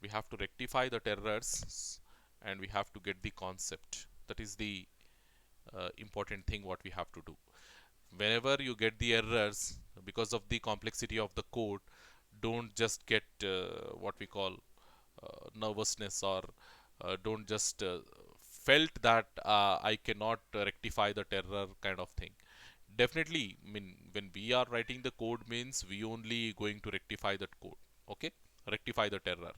We have to rectify that errors, and we have to get the concept. That is the important thing what we have to do. Whenever you get the errors because of the complexity of the code, don't just get what we call nervousness, or don't just felt that I cannot rectify the error kind of thing. Definitely, I mean, when we are writing the code means we only going to rectify that code. Okay. rectify the error.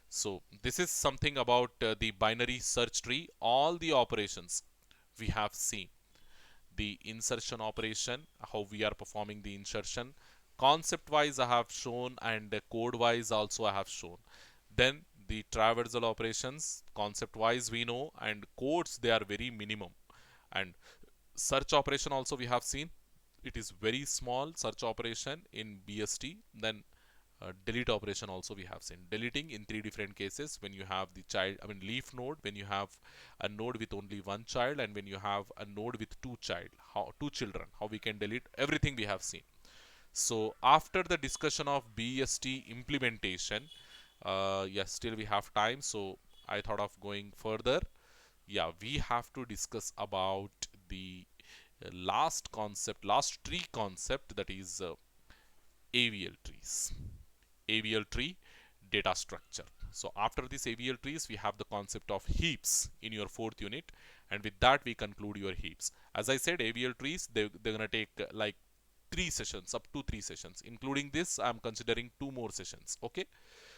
So this is something about the binary search tree. All the operations we have seen. The insertion operation, how we are performing the insertion. Concept wise I have shown, and code wise also I have shown. Then the traversal operations, concept wise we know, and codes they are very minimum. And search operation also we have seen, it is very small search operation in BST. Then delete operation also we have seen, deleting in three different cases: when you have the child, leaf node, when you have a node with only one child, and when you have a node with two children, how we can delete. Everything we have seen. So after the discussion of BST implementation, yes, still we have time, so I thought of going further. Yeah, we have to discuss about the last tree concept, that is AVL trees. AVL tree data structure. So after this AVL trees, we have the concept of heaps in your fourth unit, and with that we conclude your heaps. As I said, AVL trees, they're gonna take like 3 sessions, up to 3 sessions. Including this, I'm considering 2 more sessions. Okay.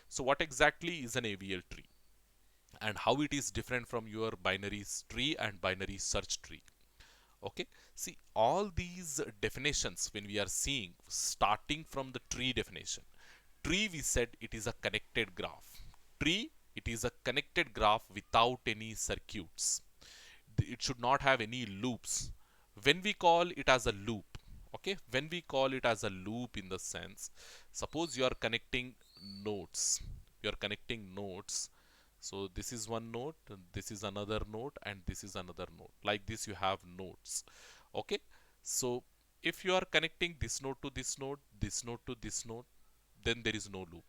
So what exactly is an AVL tree, and how it is different from your binary tree and binary search tree? Okay, see, all these definitions when we are seeing, starting from the tree definition. Tree, we said it is a connected graph. Tree, it is a connected graph without any circuits. It should not have any loops. When we call it as a loop, okay, when we call it as a loop, in the sense, suppose you are connecting nodes, you are connecting nodes. So this is one node, this is another node, and this is another node. Like this, you have nodes. Okay. So if you are connecting this node to this node, this node to this node, then there is no loop.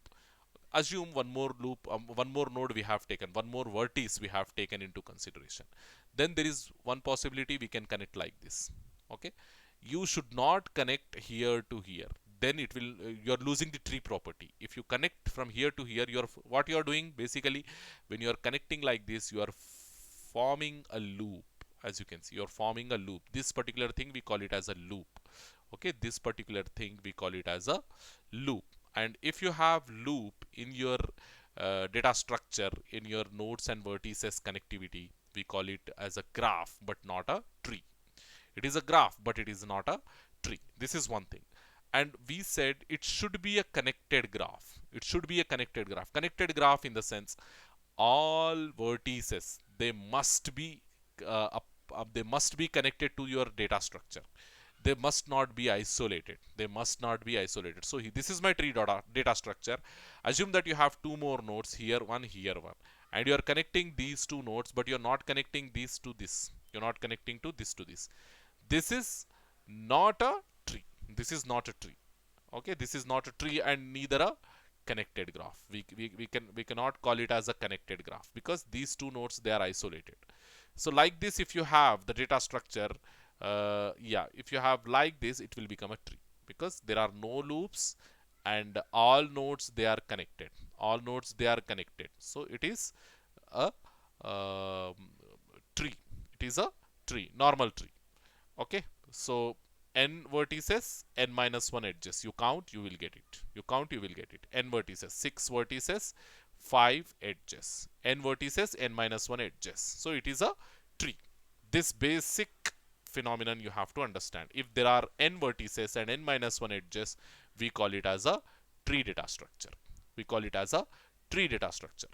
Assume one more loop, one more node we have taken, one more vertex we have taken into consideration. Then there is one possibility, we can connect like this. Okay. You should not connect here to here. Then it will, you are losing the tree property. If you connect from here to here, what you are doing basically, when you are connecting like this, you are forming a loop. As you can see, you are forming a loop. This particular thing we call it as a loop. Okay, this particular thing we call it as a loop. And if you have loop in your data structure, in your nodes and vertices connectivity, we call it as a graph but not a tree. It is a graph but it is not a tree. This is one thing. And we said it should be a connected graph. It should be a connected graph. Connected graph in the sense, all vertices, they must be they must be connected to your data structure. They must not be isolated. They must not be isolated. So this is my tree data structure. Assume that you have 2 more nodes, here one, here one, and you are connecting these 2 nodes, but you are not connecting this to this. You're not connecting to this to this. This is not a tree. This is not a tree. Okay, this is not a tree and neither a connected graph. We cannot call it as a connected graph because these 2 nodes, they are isolated. So like this, if you have the data structure, yeah, if you have like this, it will become a tree because there are no loops and all nodes, they are connected. All nodes, they are connected. So it is a um, tree. It is a tree, normal tree. Okay. So n vertices, n minus 1 edges. You count, you will get it. You count, you will get it. N vertices, 6 vertices, 5 edges. N vertices, n minus 1 edges. So it is a tree. This basic phenomenon you have to understand. If there are n vertices and n minus 1 edges, we call it as a tree data structure. We call it as a tree data structure.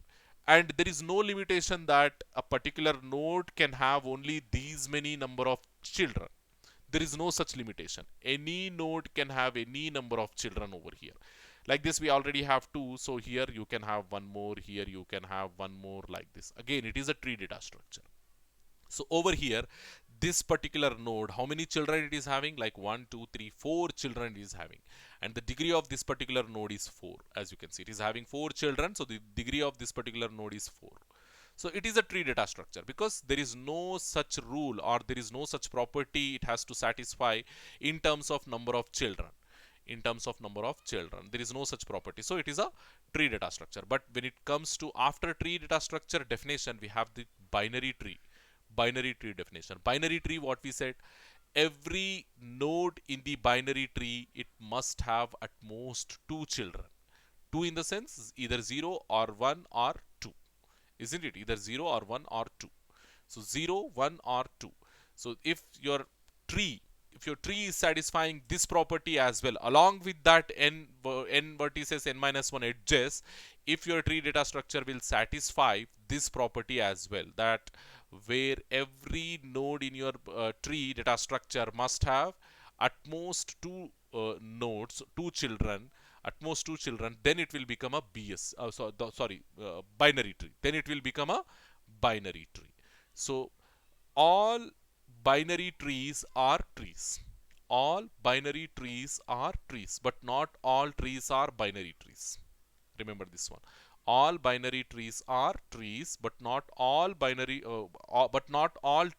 And there is no limitation that a particular node can have only these many number of children. There is no such limitation. Any node can have any number of children over here. Like this, we already have 2. So here you can have one more. Here you can have one more, like this. Again, it is a tree data structure. So over here, this particular node, how many children it is having? Like 1, 2, 3, 4 children it is having. And the degree of this particular node is 4. As you can see, it is having 4 children. So the degree of this particular node is 4. So it is a tree data structure because there is no such rule or there is no such property it has to satisfy in terms of number of children. In terms of number of children, there is no such property. So it is a tree data structure. But when it comes to after tree data structure definition, we have the binary tree. Binary tree definition. Binary tree, what we said, every node in the binary tree, it must have at most 2 children. 2 in the sense either 0 or 1 or 2, isn't it? Either 0 or 1 or 2. So 0, 1 or 2. So tree, if your tree is satisfying this property as well, along with that n vertices, n minus 1 edges, if your tree data structure will satisfy this property as well, that where every node in your tree data structure must have at most two nodes, two children, at most two children, then it will become a binary tree. Then it will become a binary tree. So all binary trees are trees. All binary trees are trees, but not all trees are binary trees. Remember this one. All binary trees are trees, but not all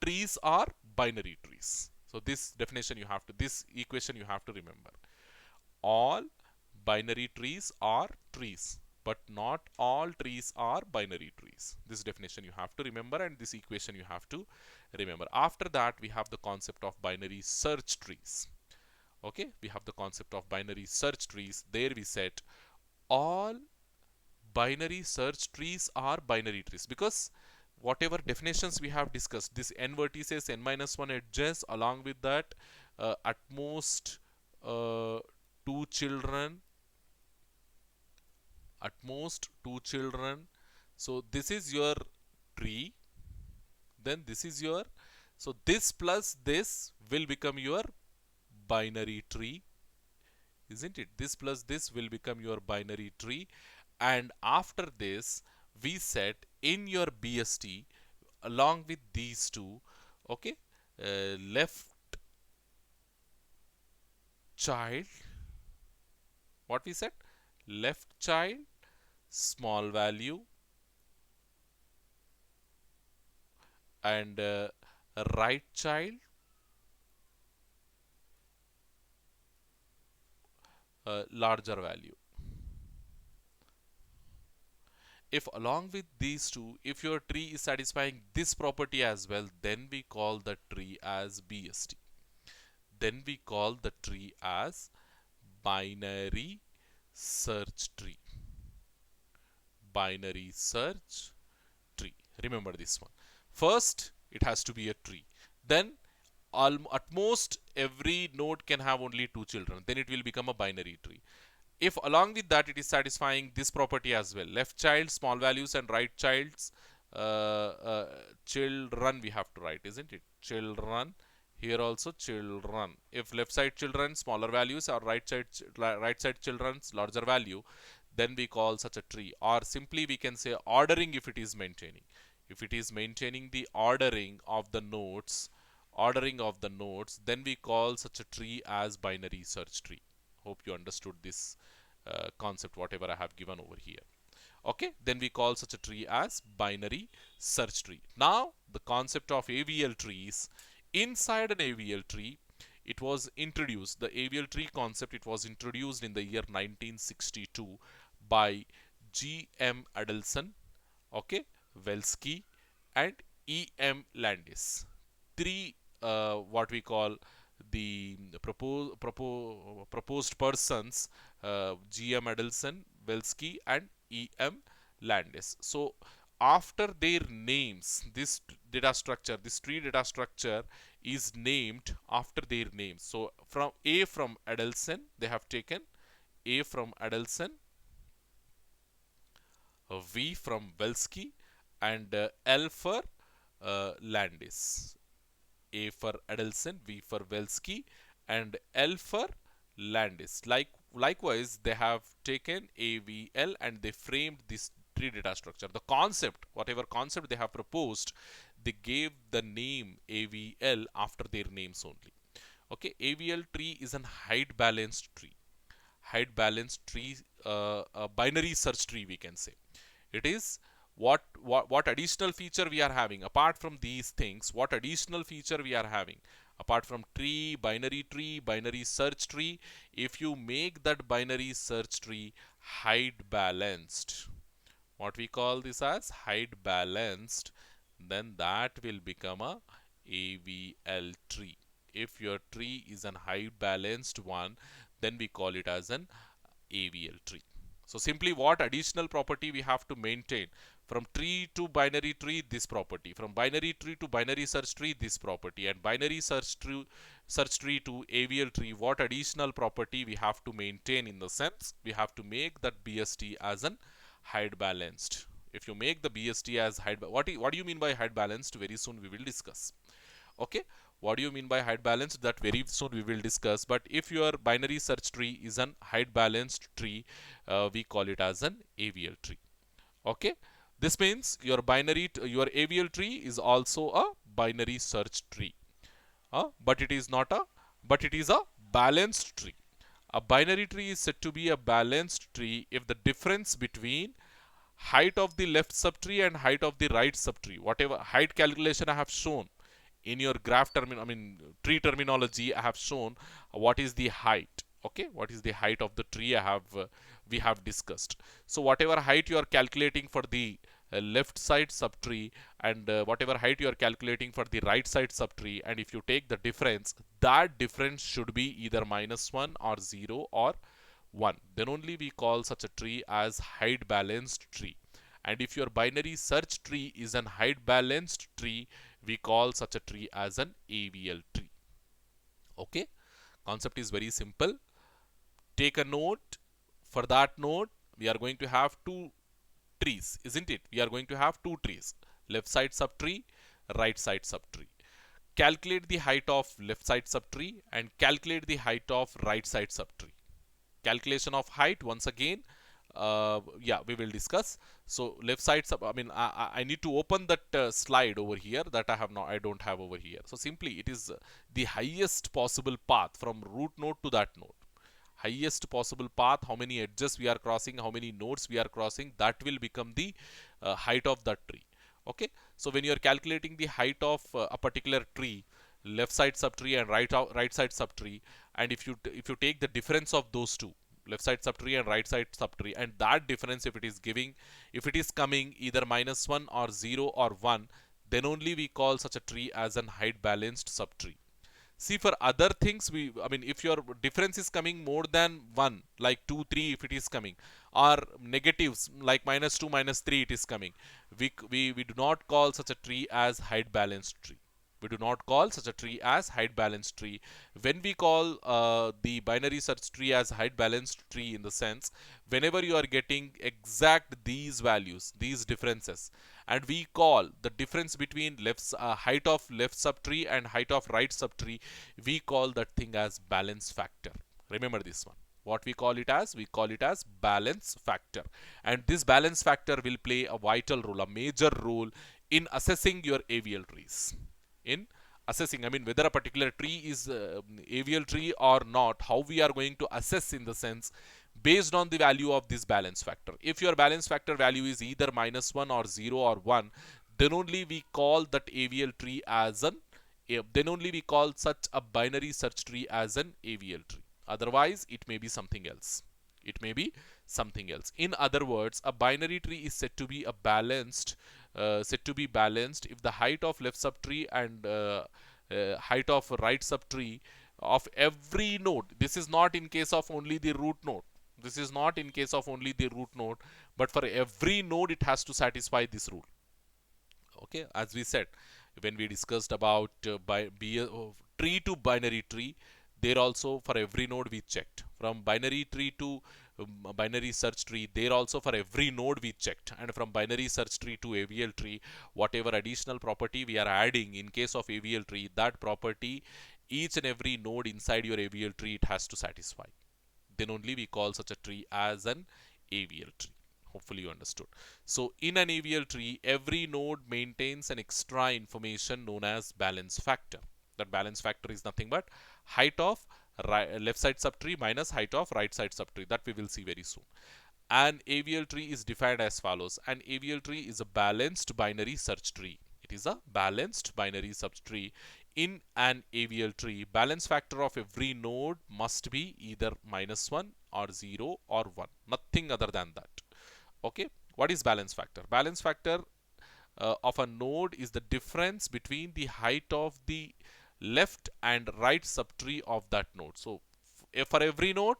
trees are binary trees. So this equation you have to remember. All binary trees are trees, but not all trees are binary trees. This definition you have to remember, and this equation you have to remember. After that, we have the concept of binary search trees. Okay, we have the concept of binary search trees. There we said all binary search trees are binary trees, because whatever definitions we have discussed, this n vertices, n minus 1 edges, along with that at most two children, at most two children. So this is your tree, then this is your, so this plus this will become your binary tree, isn't it? This plus this will become your binary tree. And after this, we said in your BST, along with these two, okay, left child, what we said, left child, small value, and right child, larger value. If along with these two, if your tree is satisfying this property as well, then we call the tree as BST. Then we call the tree as binary search tree. Binary search tree. Remember this one. First, it has to be a tree. Then, at most, every node can have only two children. Then it will become a binary tree. If along with that it is satisfying this property as well, left child, small values, and right child's children we have to write, isn't it? Children. Here also children. If left side children, smaller values, or right side children's larger value, then we call such a tree. Or simply we can say ordering if it is maintaining. If it is maintaining the ordering of the nodes, then we call such a tree as binary search tree. Hope you understood this concept, whatever I have given over here. Okay, then we call such a tree as binary search tree. Now, the concept of AVL trees. Inside an AVL tree, it was introduced, the AVL tree concept, it was introduced in the year 1962 by G.M. Adelson, okay, Velsky, and E.M. Landis. Three, what we call the proposed persons, G.M. Adelson, Velsky, and E.M. Landis. So after their names, this tree data structure is named after their names. So from Adelson, they have taken A from Adelson, V from Velsky, and L for Landis. A for Adelson, V for Velsky, and L for Landis. Likewise, they have taken AVL and they framed this tree data structure. The concept, whatever concept they have proposed, they gave the name AVL after their names only. Okay, AVL tree is an height balanced tree. Height balanced tree, a binary search tree, we can say. It is what additional feature we are having apart from these things. What additional feature we are having apart from tree, binary search tree? If you make that binary search tree height balanced, what we call this as height balanced, then that will become a AVL tree. If your tree is an height balanced one, then we call it as an AVL tree. So simply what additional property we have to maintain? From tree to binary tree, this property. From binary tree to binary search tree, this property. And binary search tree to AVL tree, what additional property we have to maintain? In the sense, we have to make that BST as an hide balanced. If you make the BST as hide, what do you mean by hide balanced? Very soon we will discuss. Okay, what do you mean by hide balanced? That very soon we will discuss. But if your binary search tree is an hide balanced tree, we call it as an AVL tree. Okay, this means your your AVL tree is also a binary search tree, but it is not a but it is a balanced tree. A binary tree is said to be a balanced tree if the difference between height of the left subtree and height of the right subtree, whatever height calculation I have shown in your tree terminology, I have shown what is the height. Okay, what is the height of the tree, we have discussed. So whatever height you are calculating for the left side subtree, and whatever height you are calculating for the right side subtree, and if you take the difference, that difference should be either -1 or 0 or 1, then only we call such a tree as height balanced tree. And if your binary search tree is an height balanced tree, we call such a tree as an AVL tree. Okay, concept is very simple. Take a note. For that note, we are going to have two trees, isn't it? We are going to have two trees, left side subtree, right side subtree. Calculate the height of left side subtree and calculate the height of right side subtree. Calculation of height, once again, yeah, we will discuss. So left side I need to open that slide over here that I don't have over here. So simply it is the highest possible path from root node to that node. Highest possible path, how many edges we are crossing, how many nodes we are crossing, that will become the height of that tree. Okay, so when you are calculating the height of a particular tree, left side subtree and right side subtree, and if you take the difference of those two, left side subtree and right side subtree, and that difference, if it is coming either -1 or 0 or 1, then only we call such a tree as an height balanced subtree. See, for other things, if your difference is coming more than 1, like 2, 3, if it is coming, or negatives like -2, -3, it is coming, we do not call such a tree as height balanced tree. We do not call such a tree as height balanced tree. When we call the binary search tree as height balanced tree, in the sense, whenever you are getting exact these values, these differences, and we call the difference between height of left subtree and height of right subtree, we call that thing as balance factor. Remember this one. What we call it as? We call it as balance factor. And this balance factor will play a vital role, a major role in assessing your AVL trees. In assessing, whether a particular tree is AVL tree or not, how we are going to assess, in the sense, based on the value of this balance factor. If your balance factor value is either -1 or 0 or 1, then only we call that AVL tree as an then only we call such a binary search tree as an AVL tree. Otherwise, it may be something else. It may be something else. In other words, a binary tree is said to be balanced if the height of left subtree and height of right subtree of every node. This is not in case of only the root node. This is not in case of only the root node, but for every node it has to satisfy this rule. Okay, as we said when we discussed about tree to binary tree, there also for every node we checked. From binary tree to binary search tree, there also for every node we checked. And from binary search tree to AVL tree, whatever additional property we are adding in case of AVL tree, that property, each and every node inside your AVL tree, it has to satisfy. Then only we call such a tree as an AVL tree. Hopefully you understood. So in an AVL tree, every node maintains an extra information known as balance factor. That balance factor is nothing but height of left side subtree minus height of right side subtree. That we will see very soon. An AVL tree is defined as follows. An AVL tree is a balanced binary search tree. It is a balanced binary subtree. In an AVL tree, balance factor of every node must be either -1 or 0 or 1. Nothing other than that. Okay, what is balance factor? Balance factor of a node is the difference between the height of the left and right subtree of that node. So for every node,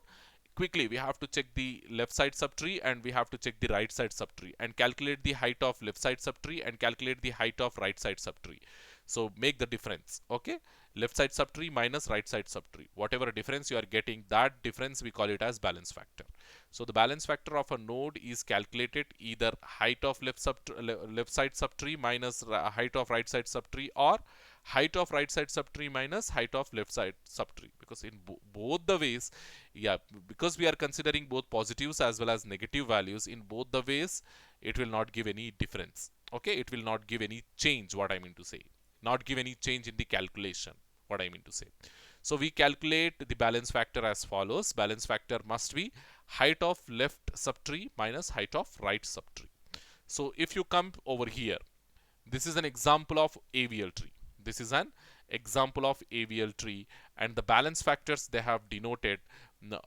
quickly we have to check the left side subtree and we have to check the right side subtree and calculate the height of left side subtree and calculate the height of right side subtree. So make the difference. Okay, left side subtree minus right side subtree, whatever difference you are getting, that difference we call it as balance factor. So the balance factor of a node is calculated either height of left side subtree minus height of right side subtree, or height of right side subtree minus height of left side subtree, because in both the ways, yeah, because we are considering both positives as well as negative values, in both the ways it will not give any difference. Okay, it will not give any change, what I mean to say, not give any change in the calculation, what I mean to say. So we calculate the balance factor as follows. Balance factor must be height of left subtree minus height of right subtree. So if you come over here, this is an example of AVL tree. This is an example of AVL tree, and the balance factors they have denoted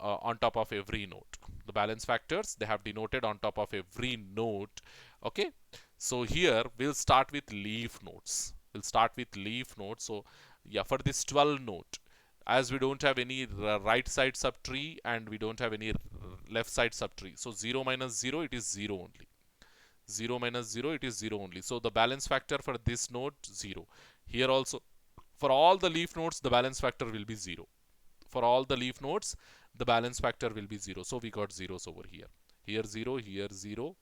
on top of every node. The balance factors they have denoted on top of every node. Okay, so here we'll start with leaf nodes. We'll start with leaf nodes. So yeah, for this 12 node, as we don't have any right side subtree and we don't have any left side subtree, so 0 minus 0, it is 0 only. 0 minus 0, it is 0 only. So the balance factor for this node 0. Here also for all the leaf nodes the balance factor will be 0. For all the leaf nodes the balance factor will be 0. So we got zeros over here. Here 0, here 0,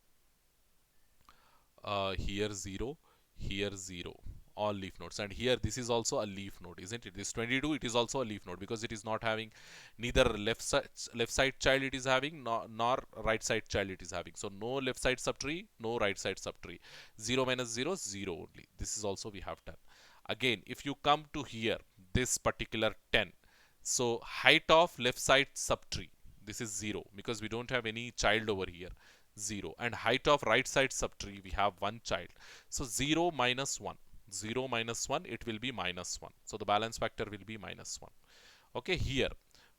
here 0, here 0, all leaf nodes. And here this is also a leaf node, isn't it? This 22, it is also a leaf node because it is not having neither left side child it is having, nor right side child it is having. So no left side subtree, no right side subtree. 0 minus 0, 0 only. This is also we have done. Again, if you come to here, this particular 10, so height of left side subtree, this is 0 because we don't have any child over here. 0, and height of right side subtree we have one child, so 0 minus 1, 0 minus 1, it will be minus 1. So the balance factor will be minus 1. Okay, here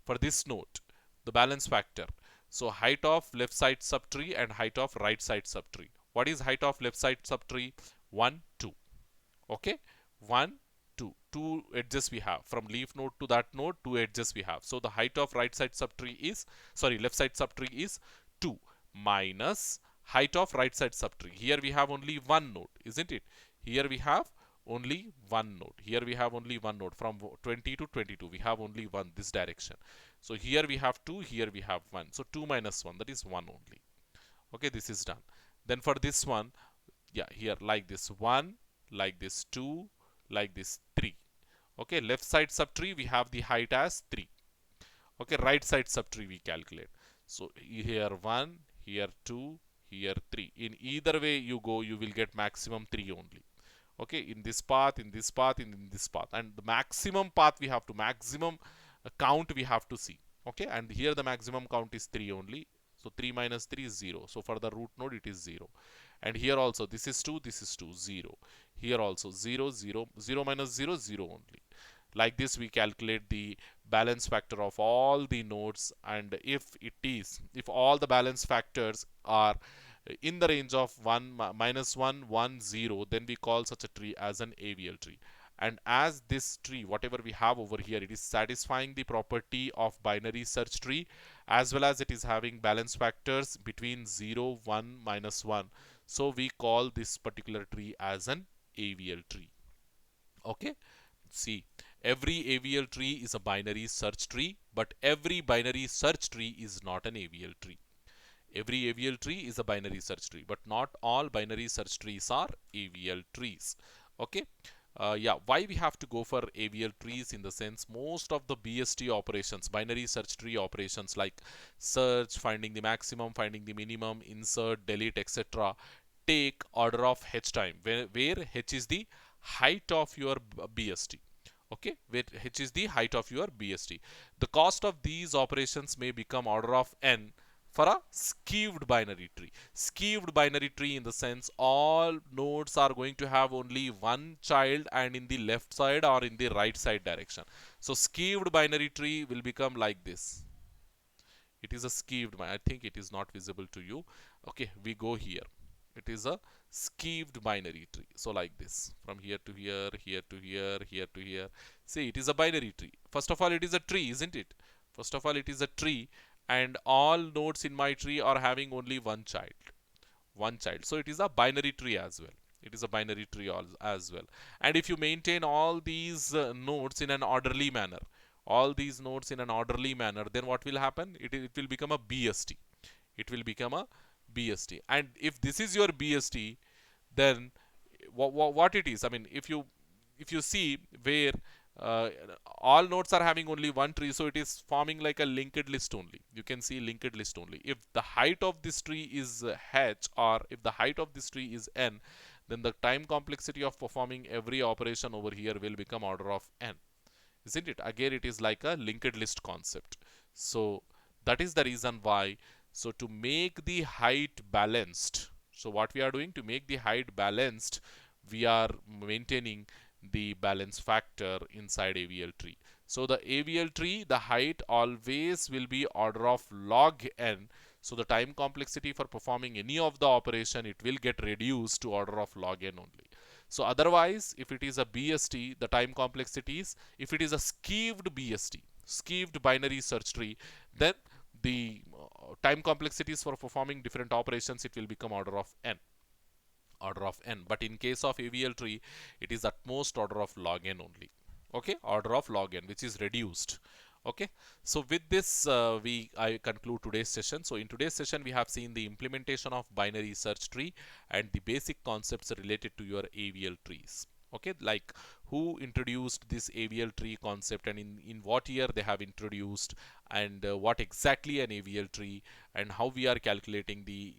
for this node the balance factor, so height of left side subtree and height of right side subtree. What is height of left side subtree? 1, 2. Okay, 1, 2, 2 edges we have from leaf node to that node, 2 edges we have. So the height of right side subtree is, sorry, left side subtree is 2 minus height of right side subtree. Here we have only one node, isn't it? Here we have only one node. Here we have only one node. From 20 to 22 we have only one, this direction. So here we have 2, here we have 1. So 2 minus 1, that is 1 only. Okay, this is done. Then for this one, yeah, here like this 1, like this 2, like this 3. Okay, left side subtree we have the height as 3. Okay, right side subtree we calculate. So here 1, here 2, here 3. In either way you go, you will get maximum 3 only. Okay, in this path, in this path, in this path, and the maximum path we have to, maximum count we have to see. Okay, and here the maximum count is 3 only. So 3 minus 3 is 0. So for the root node it is 0. And here also this is 2, this is 2, 0. Here also 0, 0, 0 minus 0, 0 only. Like this we calculate the balance factor of all the nodes, and if all the balance factors are in the range of 1, minus 1, 1, 0, then we call such a tree as an AVL tree. And as this tree, whatever we have over here, it is satisfying the property of binary search tree, as well as it is having balance factors between 0, 1, minus 1. So we call this particular tree as an AVL tree. Okay, see, every AVL tree is a binary search tree, but every binary search tree is not an AVL tree. Every AVL tree is a binary search tree, but not all binary search trees are AVL trees. Okay, yeah, why we have to go for AVL trees? In the sense, most of the BST operations, binary search tree operations like search, finding the maximum, finding the minimum, insert, delete, etc., take order of h time, where h is the height of your BST. Okay, where h is the height of your BST. The cost of these operations may become order of n for a skewed binary tree. Skewed binary tree in the sense all nodes are going to have only one child, and in the left side or in the right side direction. So skewed binary tree will become like this. It is a skewed, I think it is not visible to you. Okay, we go here. It is a skewed binary tree. So like this, from here to here, here to here, here to here. See, it is a binary tree. First of all, it is a tree, isn't it? First of all, it is a tree, and all nodes in my tree are having only one child. So it is a binary tree as well. It is a binary tree as well. And if you maintain all these nodes in an orderly manner, then what will happen? It will become a BST. It will become a BST. And if this is your BST, then what it is? I mean, if you see where uh, all nodes are having only one tree, so it is forming like a linked list only. You can see linked list only. If the height of this tree is h, or if the height of this tree is n, then the time complexity of performing every operation over here will become order of n, isn't it? Again, it is like a linked list concept. So that is the reason why. So to make the height balanced, so what we are doing to make the height balanced, we are maintaining the balance factor inside AVL tree. So the AVL tree, the height always will be order of log n. So the time complexity for performing any of the operation, it will get reduced to order of log n only. So otherwise, if it is a BST, the time complexities, if it is a skeeved BST, skeeved binary search tree, then the time complexities for performing different operations, it will become order of n. But in case of AVL tree, it is at most order of log n only. Okay, order of log n, which is reduced. Okay, so with this I conclude today's session. So in today's session we have seen the implementation of binary search tree and the basic concepts related to your AVL trees. Okay, like who introduced this AVL tree concept, and in what year they have introduced, and what exactly an AVL tree, and how we are calculating the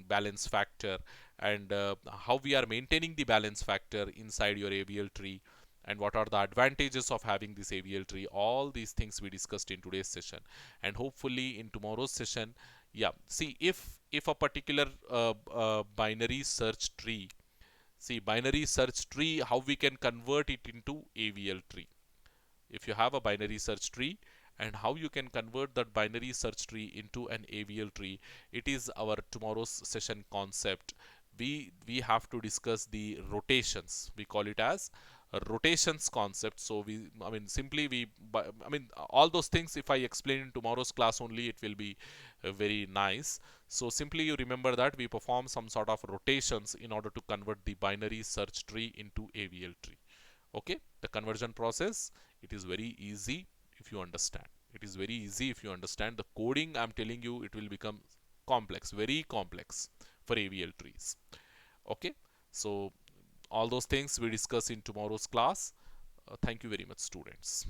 balance factor, and how we are maintaining the balance factor inside your AVL tree, and what are the advantages of having this AVL tree. All these things we discussed in today's session, and hopefully in tomorrow's session, yeah, see, if a particular binary search tree, how we can convert it into AVL tree. If you have a binary search tree, and how you can convert that binary search tree into an AVL tree, it is our tomorrow's session concept. We have to discuss the rotations. We call it as a rotations concept. So simply all those things, if I explain in tomorrow's class only, it will be very nice. So simply you remember that we perform some sort of rotations in order to convert the binary search tree into AVL tree. Okay, the conversion process, it is very easy if you understand. It is very easy if you understand the coding. I'm telling you, it will become complex, very complex for AVL trees. Okay, so all those things we discuss in tomorrow's class. Thank you very much, students.